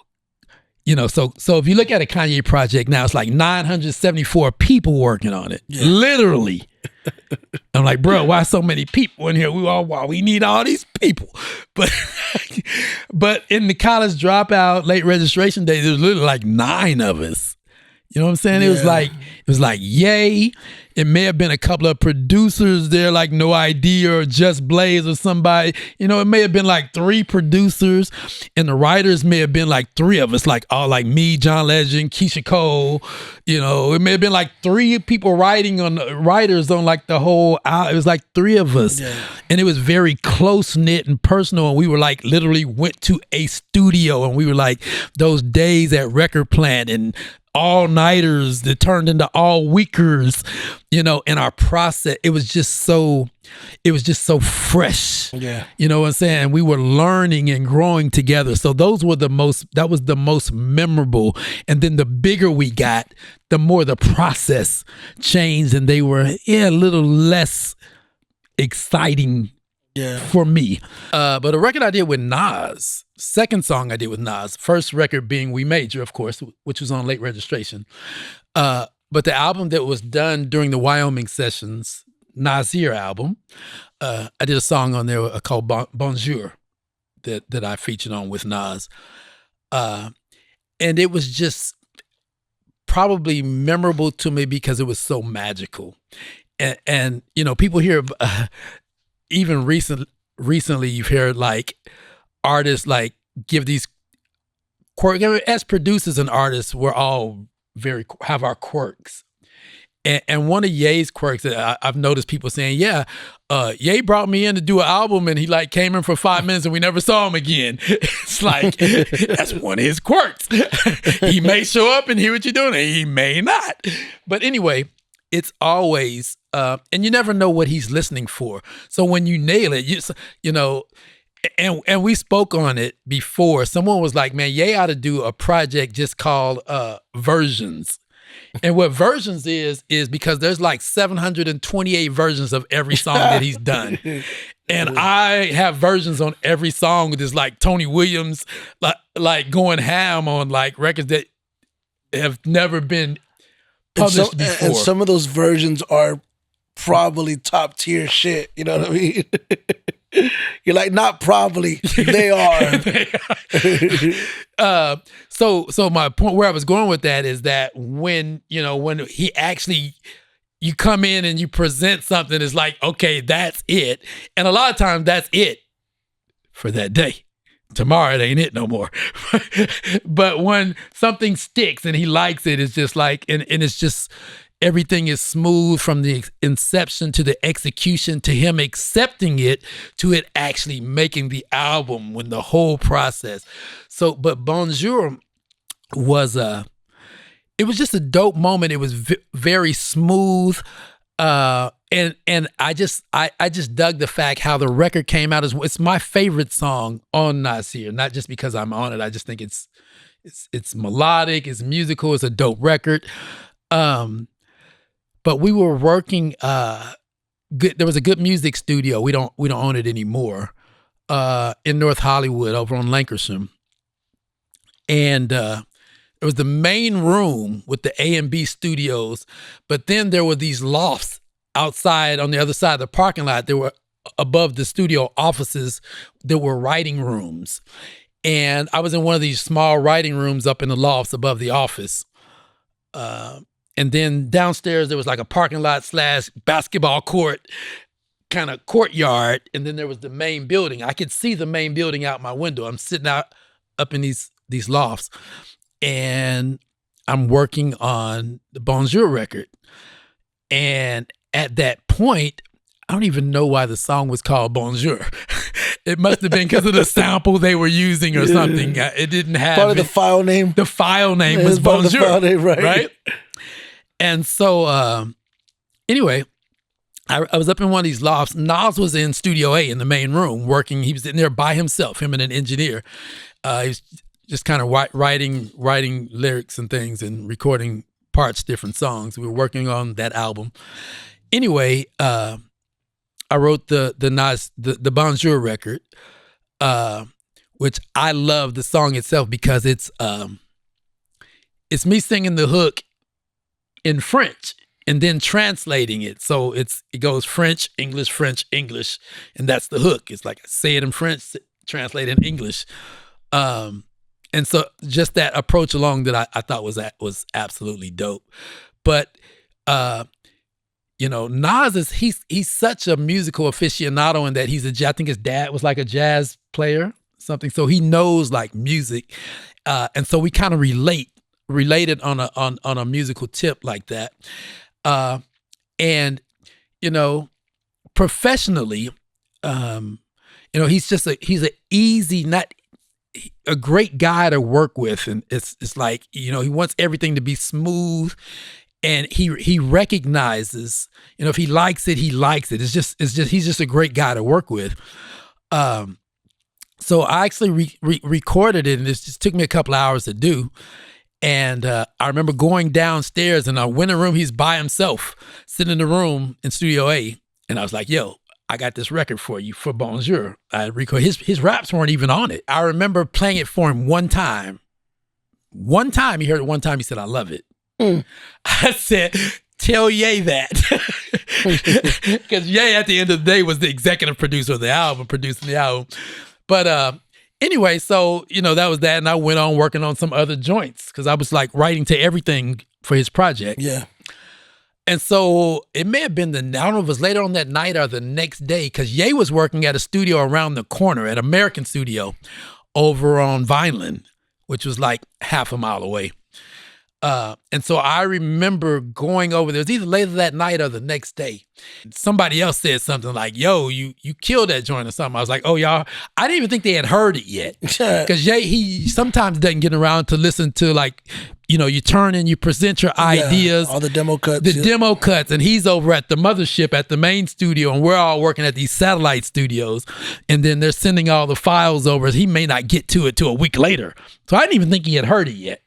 So if you look at a Kanye project now, it's like 974 people working on it, literally. I'm like, bro, why so many people in here? We need all these people. But in the college dropout, Late Registration days, there was literally like 9 of us. You know what I'm saying? Yeah. It was like Ye. It may have been a couple of producers there, like No Idea or Just Blaze or somebody. It may have been like 3 producers, and the writers may have been like 3 of us, like me, John Legend, Keisha Cole. It may have been like 3 people writers on like the whole. It was like 3 of us, and it was very close knit and personal. And we were like literally went to a studio, and we were like those days at Record Plant and all-nighters that turned into all-weekers, in our process. It was just so fresh. Yeah. You know what I'm saying? We were learning and growing together. So that was the most memorable. And then the bigger we got, the more the process changed, and they were a little less exciting for me. But a record I did with Nas, second song I did with Nas, first record being We Major, of course, which was on Late Registration. But the album that was done during the Wyoming sessions, Nasir album, I did a song on there called Bonjour that I featured on with Nas. And it was just probably memorable to me because it was so magical. And people hear... even recently, you've heard like artists like give these quirks. As producers and artists, we're all have our quirks. And one of Ye's quirks that I've noticed people saying, Ye brought me in to do an album, and he like came in for 5 minutes and we never saw him again. It's like, that's one of his quirks. He may show up and hear what you're doing, and he may not. But anyway, it's always, and you never know what he's listening for. So when you nail it, and we spoke on it before. Someone was like, man, Ye ought to do a project just called Versions. And what Versions is because there's like 728 versions of every song that he's done. And I have versions on every song. There's like Tony Williams, like going ham on like records that have never been published before. And some of those versions are probably top tier shit. You know what I mean? You're like, not probably, they are. So my point where I was going with that is that when he actually, you come in and you present something, it's like, okay, that's it. And a lot of times that's it for that day. Tomorrow it ain't it no more. But when something sticks and he likes it, it's just like, and it's just, everything is smooth from the inception to the execution to him accepting it to it actually making the album when the whole process. So, but Bonjour was it was just a dope moment. It was very smooth. And I just dug the fact how the record came out. It's my favorite song on Nasir, not just because I'm on it. I just think it's melodic, it's musical, it's a dope record. but we were working. Good. There was a Good Music studio. We don't own it anymore. In North Hollywood, over on Lankershim, and it was the main room with the A and B studios. But then there were these lofts outside on the other side of the parking lot. There were above the studio offices. There were writing rooms, and I was in one of these small writing rooms up in the lofts above the office. And then downstairs, there was like a parking lot / basketball court kind of courtyard. And then there was the main building. I could see the main building out my window. I'm sitting out up in these lofts, and I'm working on the Bonjour record. And at that point, I don't even know why the song was called Bonjour. It must have been because of the sample they were using or something. It didn't have Part of the file name. The file name was Bonjour. The file name, right? And so, anyway, I was up in one of these lofts. Nas was in Studio A in the main room working. He was in there by himself, him and an engineer. He was just kind of writing lyrics and things and recording parts, different songs. We were working on that album. Anyway, I wrote the Nas, the Bonjour record, which I love the song itself because it's me singing the hook in French and then translating it. So it goes French, English, and that's the hook. It's like say it in French, translate in English. And so just that approach along that I thought was absolutely dope. But Nas he's such a musical aficionado in that I think his dad was like a jazz player, something. So he knows like music. And so we kind of related on a musical tip like that. And professionally, he's an easy, not a great guy to work with. And it's like, he wants everything to be smooth, and he recognizes, if he likes it, he likes it. It's just he's just a great guy to work with. So I actually recorded it, and it just took me a couple hours to do. And I remember going downstairs, and I went in the room. He's by himself, sitting in the room in Studio A. And I was like, yo, I got this record for you for Bonjour. I record his raps weren't even on it. I remember playing it for him one time. One time, he heard it one time. He said, I love it. I said, tell Ye that. Because Ye, at the end of the day, was the executive producer of the album, producing the album. But anyway, so, that was that. And I went on working on some other joints because I was like writing to everything for his project. Yeah. And so it may have been I don't know if it was later on that night or the next day, because Ye was working at a studio around the corner, at American Studio over on Vineland, which was like half a mile away. And so I remember going over there. It was either later that night or the next day. Somebody else said something like, yo, you killed that joint or something. I was like, oh, y'all, I didn't even think they had heard it yet. Because Ye, he sometimes doesn't get around to listen to, like, you turn and you present your ideas. All the demo cuts. Demo cuts. And he's over at the mothership at the main studio, and we're all working at these satellite studios. And then they're sending all the files over. He may not get to it till a week later. So I didn't even think he had heard it yet.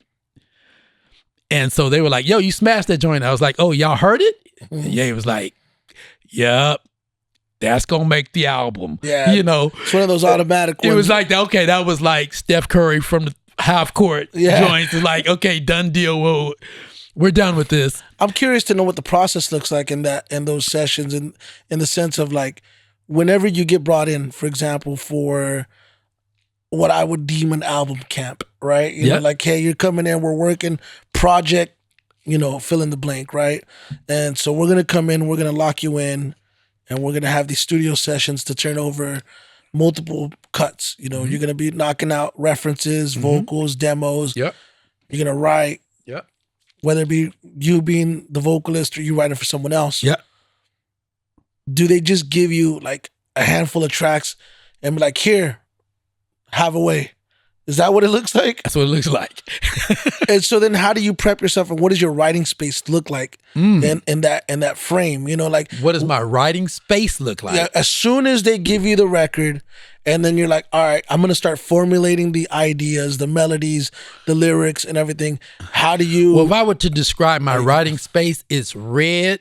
And so they were like, yo, you smashed that joint. I was like, oh, y'all heard it? And Ye was like, yep, that's going to make the album. Yeah. It's one of those automatic ones. It was like, okay, that was like Steph Curry from the half court joints. It's like, okay, done deal. Whoa, we're done with this. I'm curious to know what the process looks like in those sessions, in the sense of like, whenever you get brought in, for example, for what I would deem an album camp, right? You know, like, hey, you're coming in, we're working project, fill in the blank, right? And so we're going to come in, we're going to lock you in, and we're going to have these studio sessions to turn over multiple cuts. You're going to be knocking out references, vocals, demos. Yep. You're going to write, whether it be you being the vocalist or you writing for someone else. Yeah. Do they just give you like a handful of tracks and be like, here, have a way? Is that what it looks like? That's what it looks like. And so then how do you prep yourself, and what does your writing space look like in that frame? Like, what does my writing space look like? Yeah, as soon as they give you the record, and then you're like, all right, I'm going to start formulating the ideas, the melodies, the lyrics and everything. How do you... Well, if I were to describe my writing space, it's red,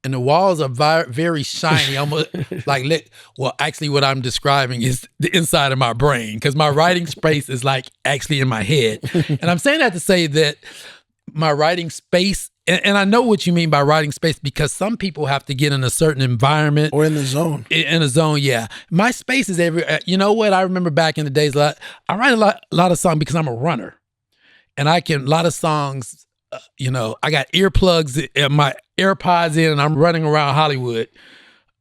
and the walls are very shiny, almost like lit. Well, actually, what I'm describing is the inside of my brain, because my writing space is like actually in my head. And I'm saying that to say that my writing space, and I know what you mean by writing space, because some people have to get in a certain environment or in the zone. In a zone, yeah. My space is every. You know what? I remember back in the days, I write a lot of songs because I'm a runner, and a lot of songs. I got earplugs and my AirPods in, and I'm running around Hollywood,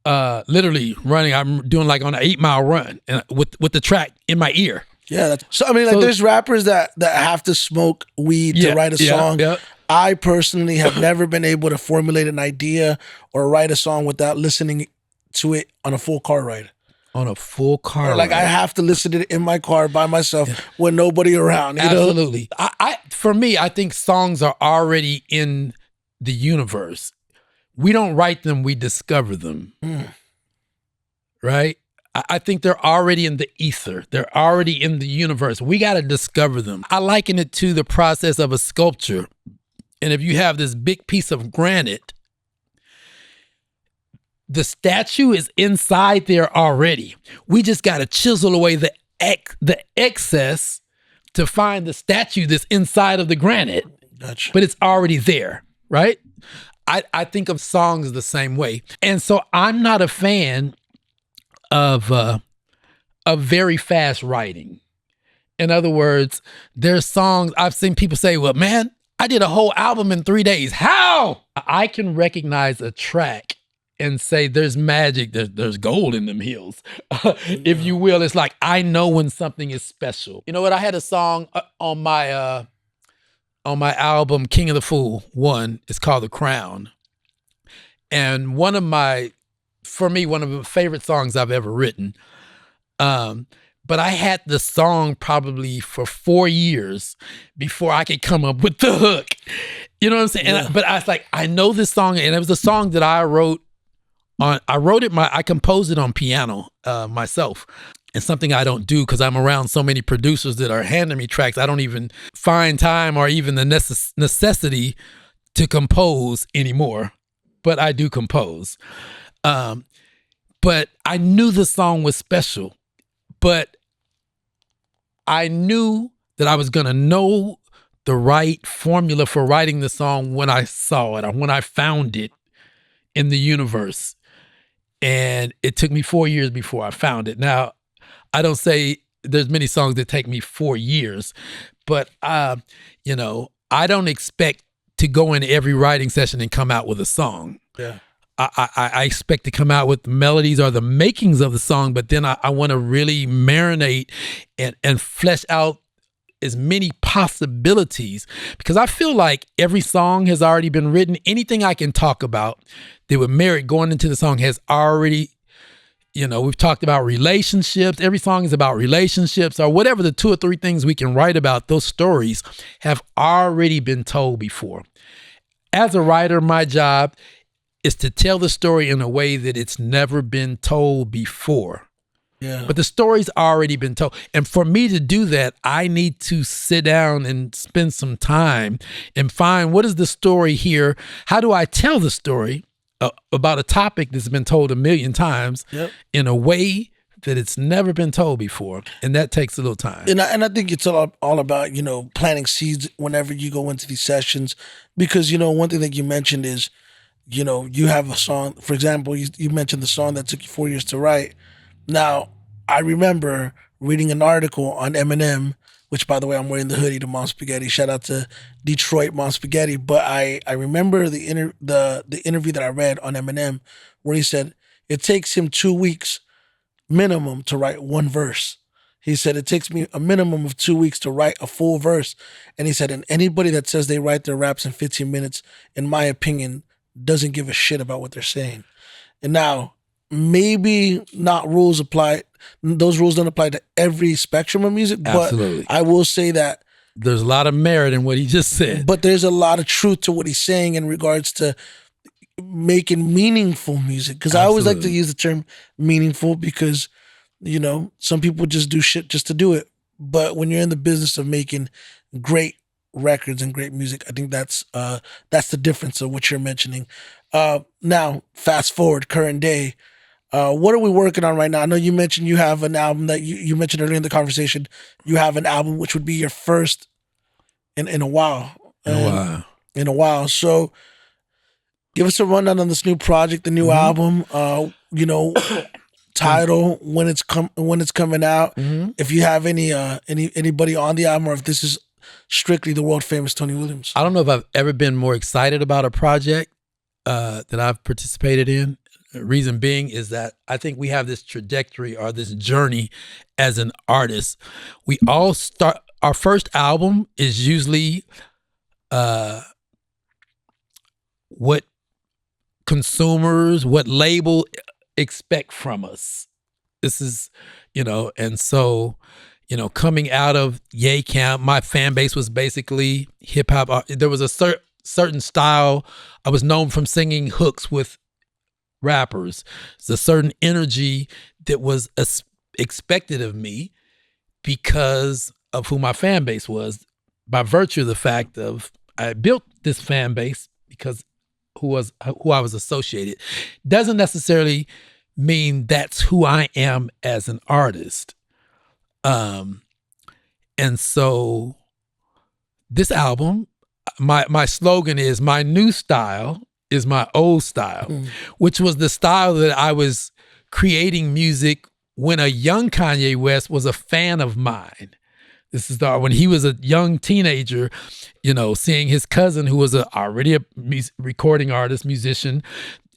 literally running. I'm doing like on an 8-mile run, and with the track in my ear. Yeah. There's rappers that have to smoke weed to write a song. Yeah. I personally have never been able to formulate an idea or write a song without listening to it on a full car ride. On a full car ride. I have to listen to it in my car by myself with nobody around. Absolutely. For me, I think songs are already in the universe. We don't write them, we discover them. Right? I think they're already in the ether. They're already in the universe. We got to discover them. I liken it to the process of a sculpture. And if you have this big piece of granite, the statue is inside there already. We just got to chisel away the excess to find the statue that's inside of the granite. Gotcha. But it's already there, right? I think of songs the same way. And so I'm not a fan of very fast writing. In other words, there's songs I've seen people say, well, man, I did a whole album in 3 days. How? I can recognize a track and say there's magic, there's gold in them hills, if you will. It's like I know when something is special. You know what? I had a song on my album King of the Fool 1. It's called The Crown. And one of my favorite songs I've ever written. But I had the song probably for 4 years before I could come up with the hook. You know what I'm saying? Yeah. But I was like, I know this song, and it was a song that I wrote on. I composed it on piano myself. It's something I don't do because I'm around so many producers that are handing me tracks. I don't even find time or even the necessity to compose anymore. But I do compose. But I knew the song was special. But I knew that I was going to know the right formula for writing the song when I saw it or when I found it in the universe. And it took me 4 years before I found it. Now, I don't say there's many songs that take me 4 years, but, I don't expect to go in every writing session and come out with a song. Yeah. I expect to come out with melodies or the makings of the song, but then I want to really marinate and flesh out as many possibilities, because I feel like every song has already been written. Anything I can talk about that would merit going into the song has already, we've talked about relationships. Every song is about relationships or whatever the 2 or 3 things we can write about. Those stories have already been told before. As a writer, my job is to tell the story in a way that it's never been told before. Yeah. But the story's already been told. And for me to do that, I need to sit down and spend some time and find what is the story here? How do I tell the story about a topic that's been told a million times in a way that it's never been told before? And that takes a little time. And I think it's all about, planting seeds whenever you go into these sessions. Because, one thing that you mentioned is, you have a song, for example, you mentioned the song that took you 4 years to write. Now, I remember reading an article on Eminem, which, by the way, I'm wearing the hoodie to Mom Spaghetti. Shout out to Detroit Mom Spaghetti. But I remember the interview that I read on Eminem where he said it takes him 2 weeks minimum to write one verse. He said, it takes me a minimum of 2 weeks to write a full verse. And he said, and anybody that says they write their raps in 15 minutes, in my opinion, doesn't give a shit about what they're saying. And now, maybe not rules apply. Those rules don't apply to every spectrum of music. Absolutely. But I will say that there's a lot of merit in what he just said. But there's a lot of truth to what he's saying in regards to making meaningful music. Because I always like to use the term meaningful because, some people just do shit just to do it. But when you're in the business of making great records and great music, I think that's the difference of what you're mentioning. Now, fast forward, current day. What are we working on right now? I know you mentioned you have an album that you mentioned earlier in the conversation. You have an album which would be your first in a while. Wow. In a while. So give us a rundown on this new project, the new album. Title, when it's coming out. If you have anybody on the album, or if this is strictly the world famous Tony Williams. I don't know if I've ever been more excited about a project that I've participated in. Reason being is that I think we have this trajectory or this journey as an artist. We all start, our first album is usually what consumers, what label expect from us. This is, and so, coming out of Yay Camp, my fan base was basically hip hop. There was a certain style. I was known from singing hooks with rappers. It's a certain energy that was expected of me because of who my fan base was, by virtue of the fact of I built this fan base because who I was associated. Doesn't necessarily mean that's who I am as an artist. And so this album, my slogan is my new style is my old style, which was the style that I was creating music when a young Kanye West was a fan of mine. This is when he was a young teenager, seeing his cousin who was already a recording artist, musician,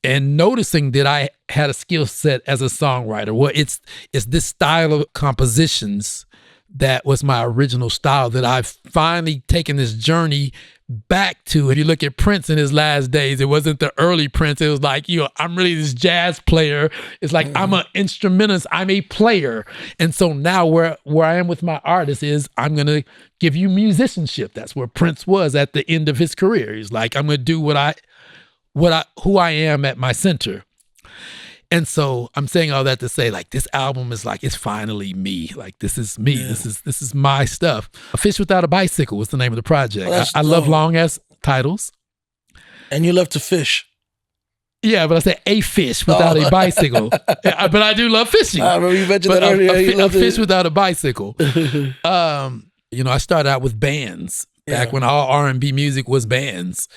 and noticing that I had a skill set as a songwriter. Well, it's this style of compositions that was my original style that I've finally taken this journey back to. If you look at Prince in his last days, it wasn't the early Prince. It was like, I'm really this jazz player. It's like, I'm an instrumentalist. I'm a player. And so now where I am with my artist is I'm going to give you musicianship. That's where Prince was at the end of his career. He's like, I'm going to do who I am at my center. And so I'm saying all that to say, like, this album is like, it's finally me. Like, this is me. Yeah. This is my stuff. A Fish Without a Bicycle was the name of the project. I love long ass titles. And you love to fish. Yeah, but I said a fish without a bicycle. But I do love fishing. I remember you mentioned that earlier. A fish without a bicycle. I started out with bands back when all R&B music was bands.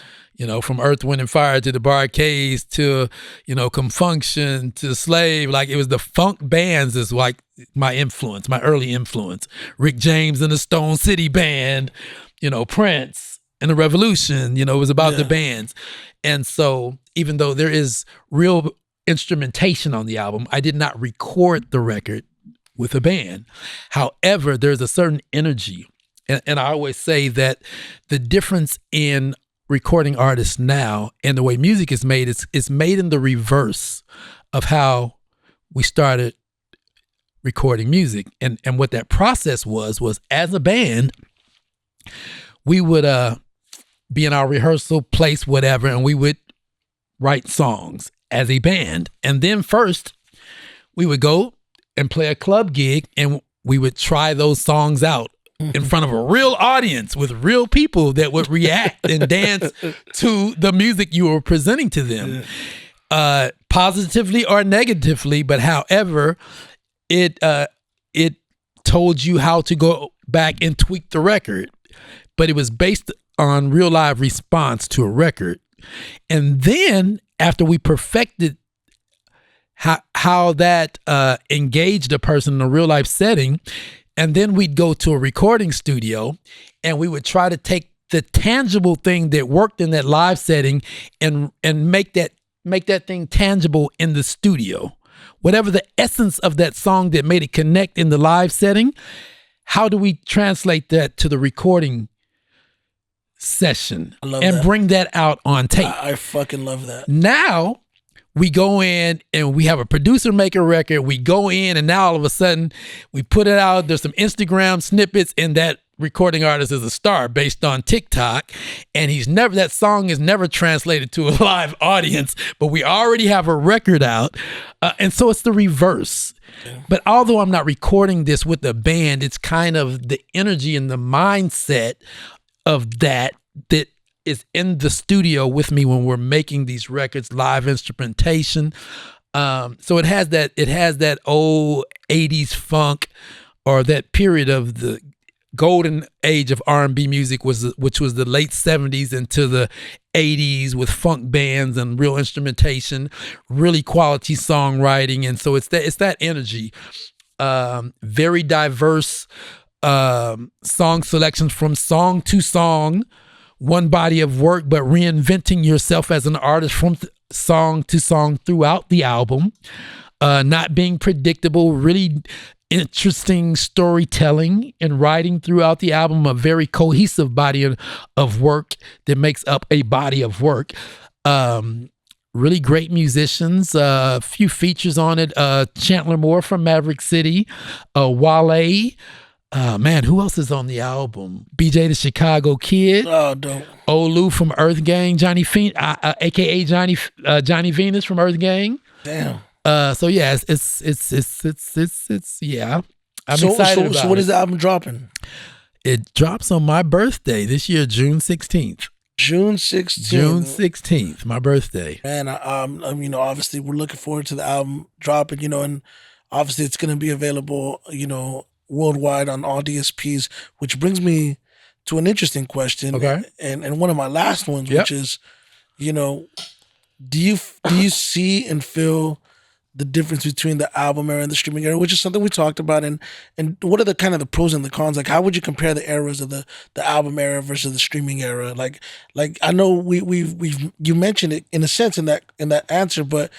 From Earth, Wind, and Fire to the Barcades to, Confunction to Slave. Like, it was the funk bands is like my influence, my early influence. Rick James and the Stone City Band, Prince and the Revolution, it was about the bands. And so even though there is real instrumentation on the album, I did not record the record with a band. However, there's a certain energy. And I always say that the difference in recording artists now and the way music is made, it's made in the reverse of how we started recording music. And what that process was as a band, we would be in our rehearsal place, whatever, and we would write songs as a band. And then first we would go and play a club gig and we would try those songs out in front of a real audience with real people that would react and dance to the music you were presenting to them, positively or negatively. But however, it told you how to go back and tweak the record, but it was based on real live response to a record. And then after we perfected how that engaged a person in a real life setting, and then we'd go to a recording studio and we would try to take the tangible thing that worked in that live setting and make that thing tangible in the studio. Whatever the essence of that song that made it connect in the live setting, how do we translate that to the recording session and bring that out on tape? I fucking love that. Now we go in and we have a producer make a record. We go in and now all of a sudden we put it out. There's some Instagram snippets and that recording artist is a star based on TikTok. And that song is never translated to a live audience, but we already have a record out. And so it's the reverse. Yeah. But although I'm not recording this with a band, it's kind of the energy and the mindset of that is in the studio with me when we're making these records, live instrumentation. So it has that old 80s funk, or that period of the golden age of R&B music, which was the late 70s into the 80s, with funk bands and real instrumentation, really quality songwriting. And so it's that energy. Very diverse song selections from song to song, one body of work, but reinventing yourself as an artist from song to song throughout the album. Not being predictable, really interesting storytelling and writing throughout the album, a very cohesive body of work that makes up a body of work. Really great musicians, a few features on it. Chandler Moore from Maverick City, Wale. Man, who else is on the album? BJ the Chicago Kid. Oh, dope. Olu from Earth Gang, aka Johnny Venus from Earth Gang. Damn. So yeah, it's yeah. I'm excited about it. So when is the album dropping? It drops on my birthday this year, June 16th. June 16th. June 16th, my birthday. Man, obviously we're looking forward to the album dropping, and obviously it's going to be available, worldwide on all DSPs, which brings me to an interesting question. Okay. And one of my last ones, Yep. which is, do you see and feel the difference between the album era and the streaming era, which is something we talked about, and what are the kind of the pros and the cons? Like, how would you compare the eras of the album era versus the streaming era? Like I know you mentioned it in a sense in that answer, but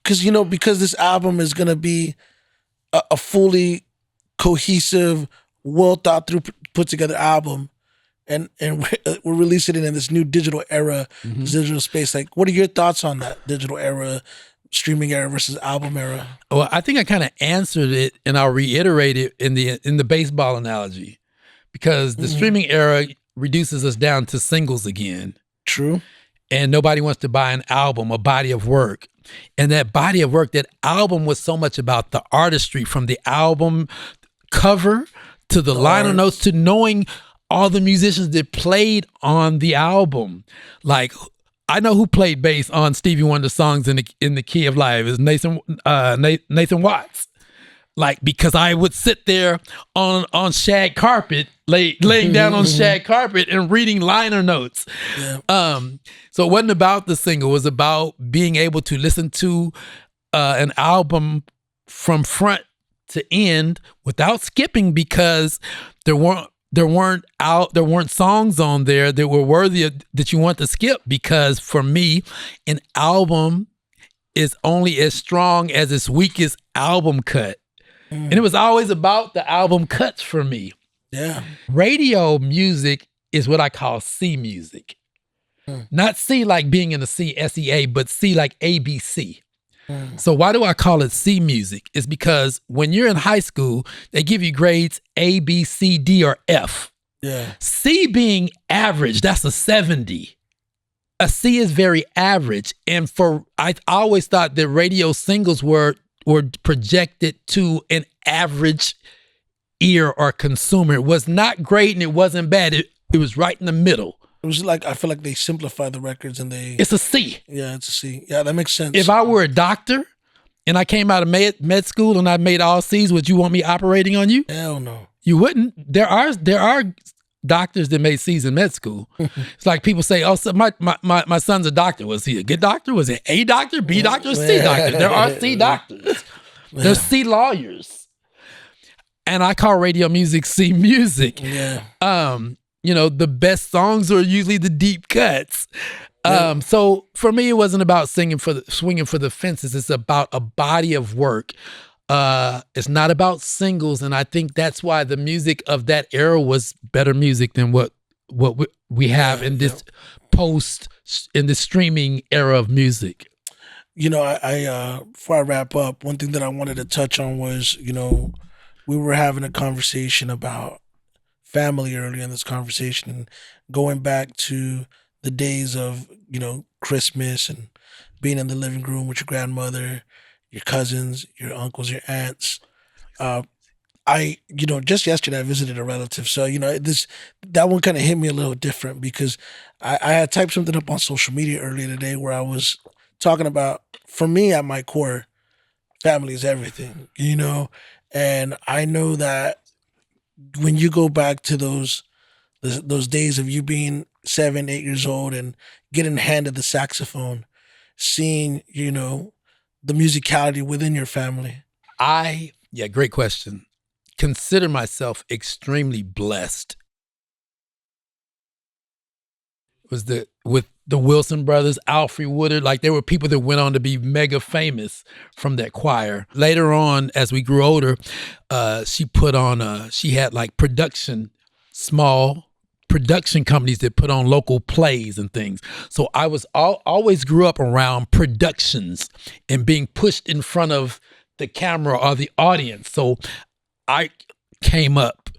because this album is gonna be a fully cohesive, well thought through, put together album, and we're releasing it in this new digital era, this digital space. Like, what are your thoughts on that digital era, streaming era versus album era? Well, I think I kind of answered it, and I'll reiterate it in the baseball analogy, because the streaming era reduces us down to singles again. True. And nobody wants to buy an album, a body of work. And that body of work, that album, was so much about the artistry, from the album cover to the liner notes to knowing all the musicians that played on the album. Like, I know who played bass on Stevie Wonder's songs in the Key of Life. Is Nathan Watts. Like, because I would sit there on shag carpet, laying down on shag carpet and reading liner notes. Yeah. So it wasn't about the single. It was about being able to listen to an album from front to end without skipping, because there weren't songs on there that were worthy that you want to skip. Because for me, an album is only as strong as its weakest album cut. And it was always about the album cuts for me. Yeah. Radio music is what I call C music. Not C like being in the C, SEA, but C like ABC. So why do I call it C music? It's because when you're in high school, they give you grades A, B, C, D, or F. Yeah. C being average, that's a 70. A C is very average. And I always thought that radio singles were projected to an average ear or consumer. It was not great and it wasn't bad. It was right in the middle. It was like, I feel like they simplified the records and It's a C. Yeah, it's a C. Yeah, that makes sense. If I were a doctor and I came out of med school and I made all C's, would you want me operating on you? Hell no. You wouldn't. There are doctors that made C's in med school. It's like people say, oh, so my son's a doctor. Was he a good doctor? Was it A doctor, B doctor, C doctor? There are C doctors. There's C lawyers. And I call radio music C music. Yeah. The best songs are usually the deep cuts. So for me, it wasn't about swinging for the fences. It's about a body of work. It's not about singles, and I think that's why the music of that era was better music than what we have in this in the streaming era of music. I before I wrap up, one thing that I wanted to touch on was, we were having a conversation about family earlier in this conversation, and going back to the days of, Christmas and being in the living room with your grandmother, your cousins, your uncles, your aunts. I just yesterday I visited a relative. So, that one kind of hit me a little different because I had typed something up on social media earlier today where I was talking about, for me at my core, family is everything, and I know that when you go back to those days of you being 7, 8 years old and getting handed the saxophone, seeing, the musicality within your family. Great question. Consider myself extremely blessed. With the Wilson brothers, Alfre Woodard, like there were people that went on to be mega famous from that choir. Later on, as we grew older, she had like small production companies that put on local plays and things. So I was always grew up around productions and being pushed in front of the camera or the audience. So I came up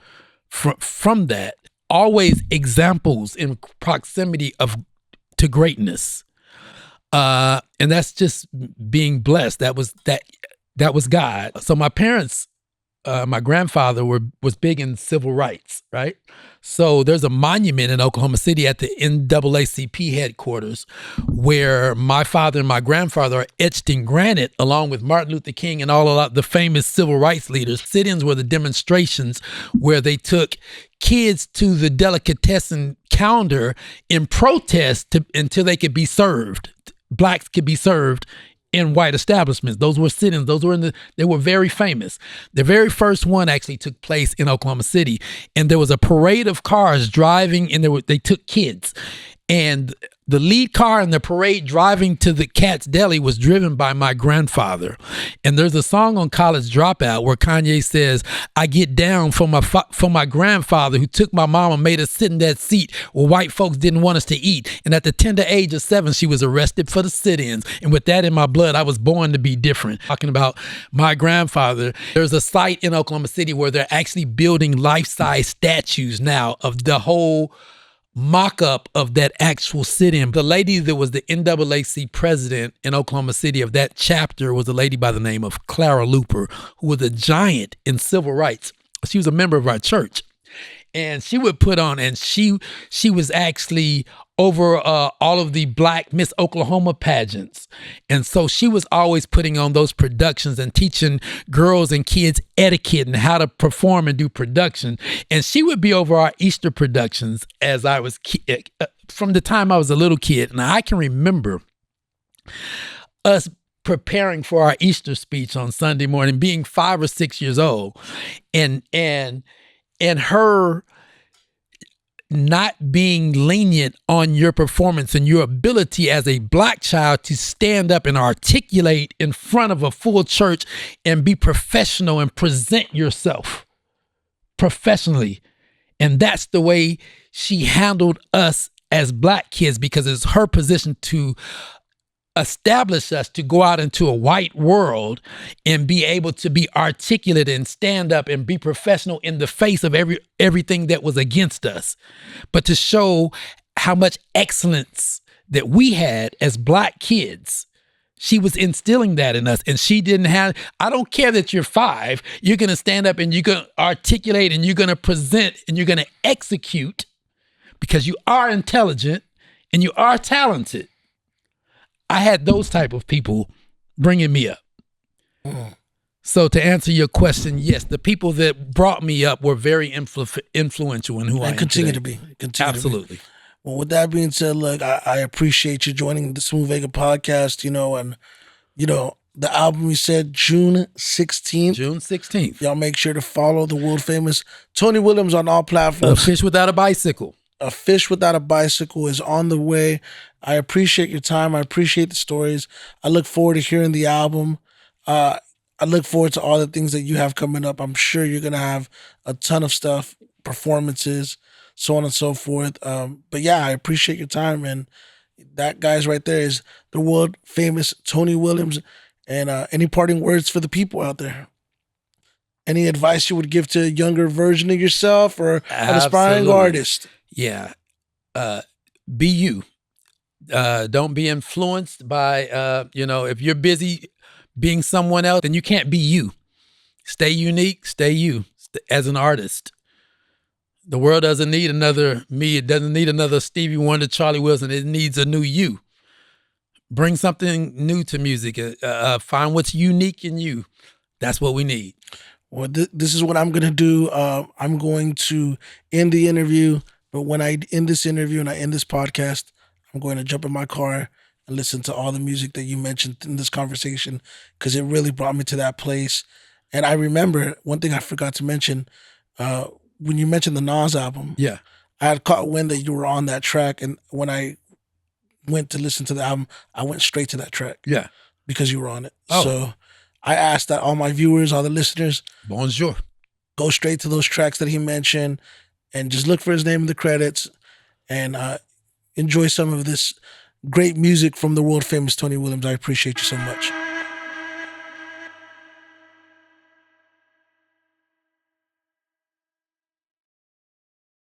from that. Always examples in proximity to greatness, and that's just being blessed. That was God. So my parents, my grandfather was big in civil rights, right? So there's a monument in Oklahoma City at the NAACP headquarters where my father and my grandfather are etched in granite along with Martin Luther King and all of the famous civil rights leaders. Sit-ins were the demonstrations where they took kids to the delicatessen counter in protest until they could be served. Blacks could be served in white establishments. Those were sit-ins. They were very famous. The very first one actually took place in Oklahoma City, and there was a parade of cars driving, and they took kids. And the lead car in the parade driving to the Cat's Deli was driven by my grandfather. And there's a song on College Dropout where Kanye says, "I get down for my grandfather who took my mama, made us sit in that seat where white folks didn't want us to eat. And at the tender age of 7, she was arrested for the sit-ins. And with that in my blood, I was born to be different." Talking about my grandfather, there's a site in Oklahoma City where they're actually building life-size statues now of the whole mock-up of that actual sit-in. The lady that was the NAACP president in Oklahoma City of that chapter was a lady by the name of Clara Looper, who was a giant in civil rights. She was a member of our church. And she would put on, and she was actually over all of the Black Miss Oklahoma pageants. And so she was always putting on those productions and teaching girls and kids etiquette and how to perform and do production. And she would be over our Easter productions as I was, from the time I was a little kid. And I can remember us preparing for our Easter speech on Sunday morning, being 5 or 6 years old, and her not being lenient on your performance and your ability as a Black child to stand up and articulate in front of a full church and be professional and present yourself professionally. And that's the way she handled us as Black kids, because it's her position to establish us to go out into a white world and be able to be articulate and stand up and be professional in the face of everything that was against us, but to show how much excellence that we had as Black kids. She was instilling that in us, and she didn't have, I don't care that you're 5, you're going to stand up and you're going to articulate and you're going to present and you're going to execute because you are intelligent and you are talented. I had those type of people bringing me up. So to answer your question, yes, the people that brought me up were very influential in who I am continue today. to be. Absolutely. Well, with that being said, look, I appreciate you joining the Smooth Vega podcast, and, the album you said June 16th. June 16th. Y'all make sure to follow the world famous Tony Williams on all platforms. A Fish Without a Bicycle. A Fish Without a Bicycle is on the way. I appreciate your time. I appreciate the stories. I look forward to hearing the album. I look forward to all the things that you have coming up. I'm sure you're going to have a ton of stuff, performances, so on and so forth. But yeah, I appreciate your time. And that guy's right there is the world famous Tony Williams. And any parting words for the people out there? Any advice you would give to a younger version of yourself or an aspiring artist? Yeah. Be you. Don't be influenced by, if you're busy being someone else, then you can't be you. Stay unique, stay you. as an artist. The world doesn't need another me. It doesn't need another Stevie Wonder, Charlie Wilson. It needs a new you. Bring something new to music. Find what's unique in you. That's what we need. Well, this is what I'm going to do. I'm going to end the interview, but when I end this interview and I end this podcast, I'm going to jump in my car and listen to all the music that you mentioned in this conversation, because it really brought me to that place. And I remember one thing I forgot to mention, when you mentioned the Nas album. Yeah. I had caught wind that you were on that track, and when I went to listen to the album, I went straight to that track. Yeah. Because you were on it. Oh. So I asked that all my viewers, all the listeners, Bonjour. go straight to those tracks that he mentioned and just look for his name in the credits and enjoy some of this great music from the world famous Tony Williams. I appreciate you so much.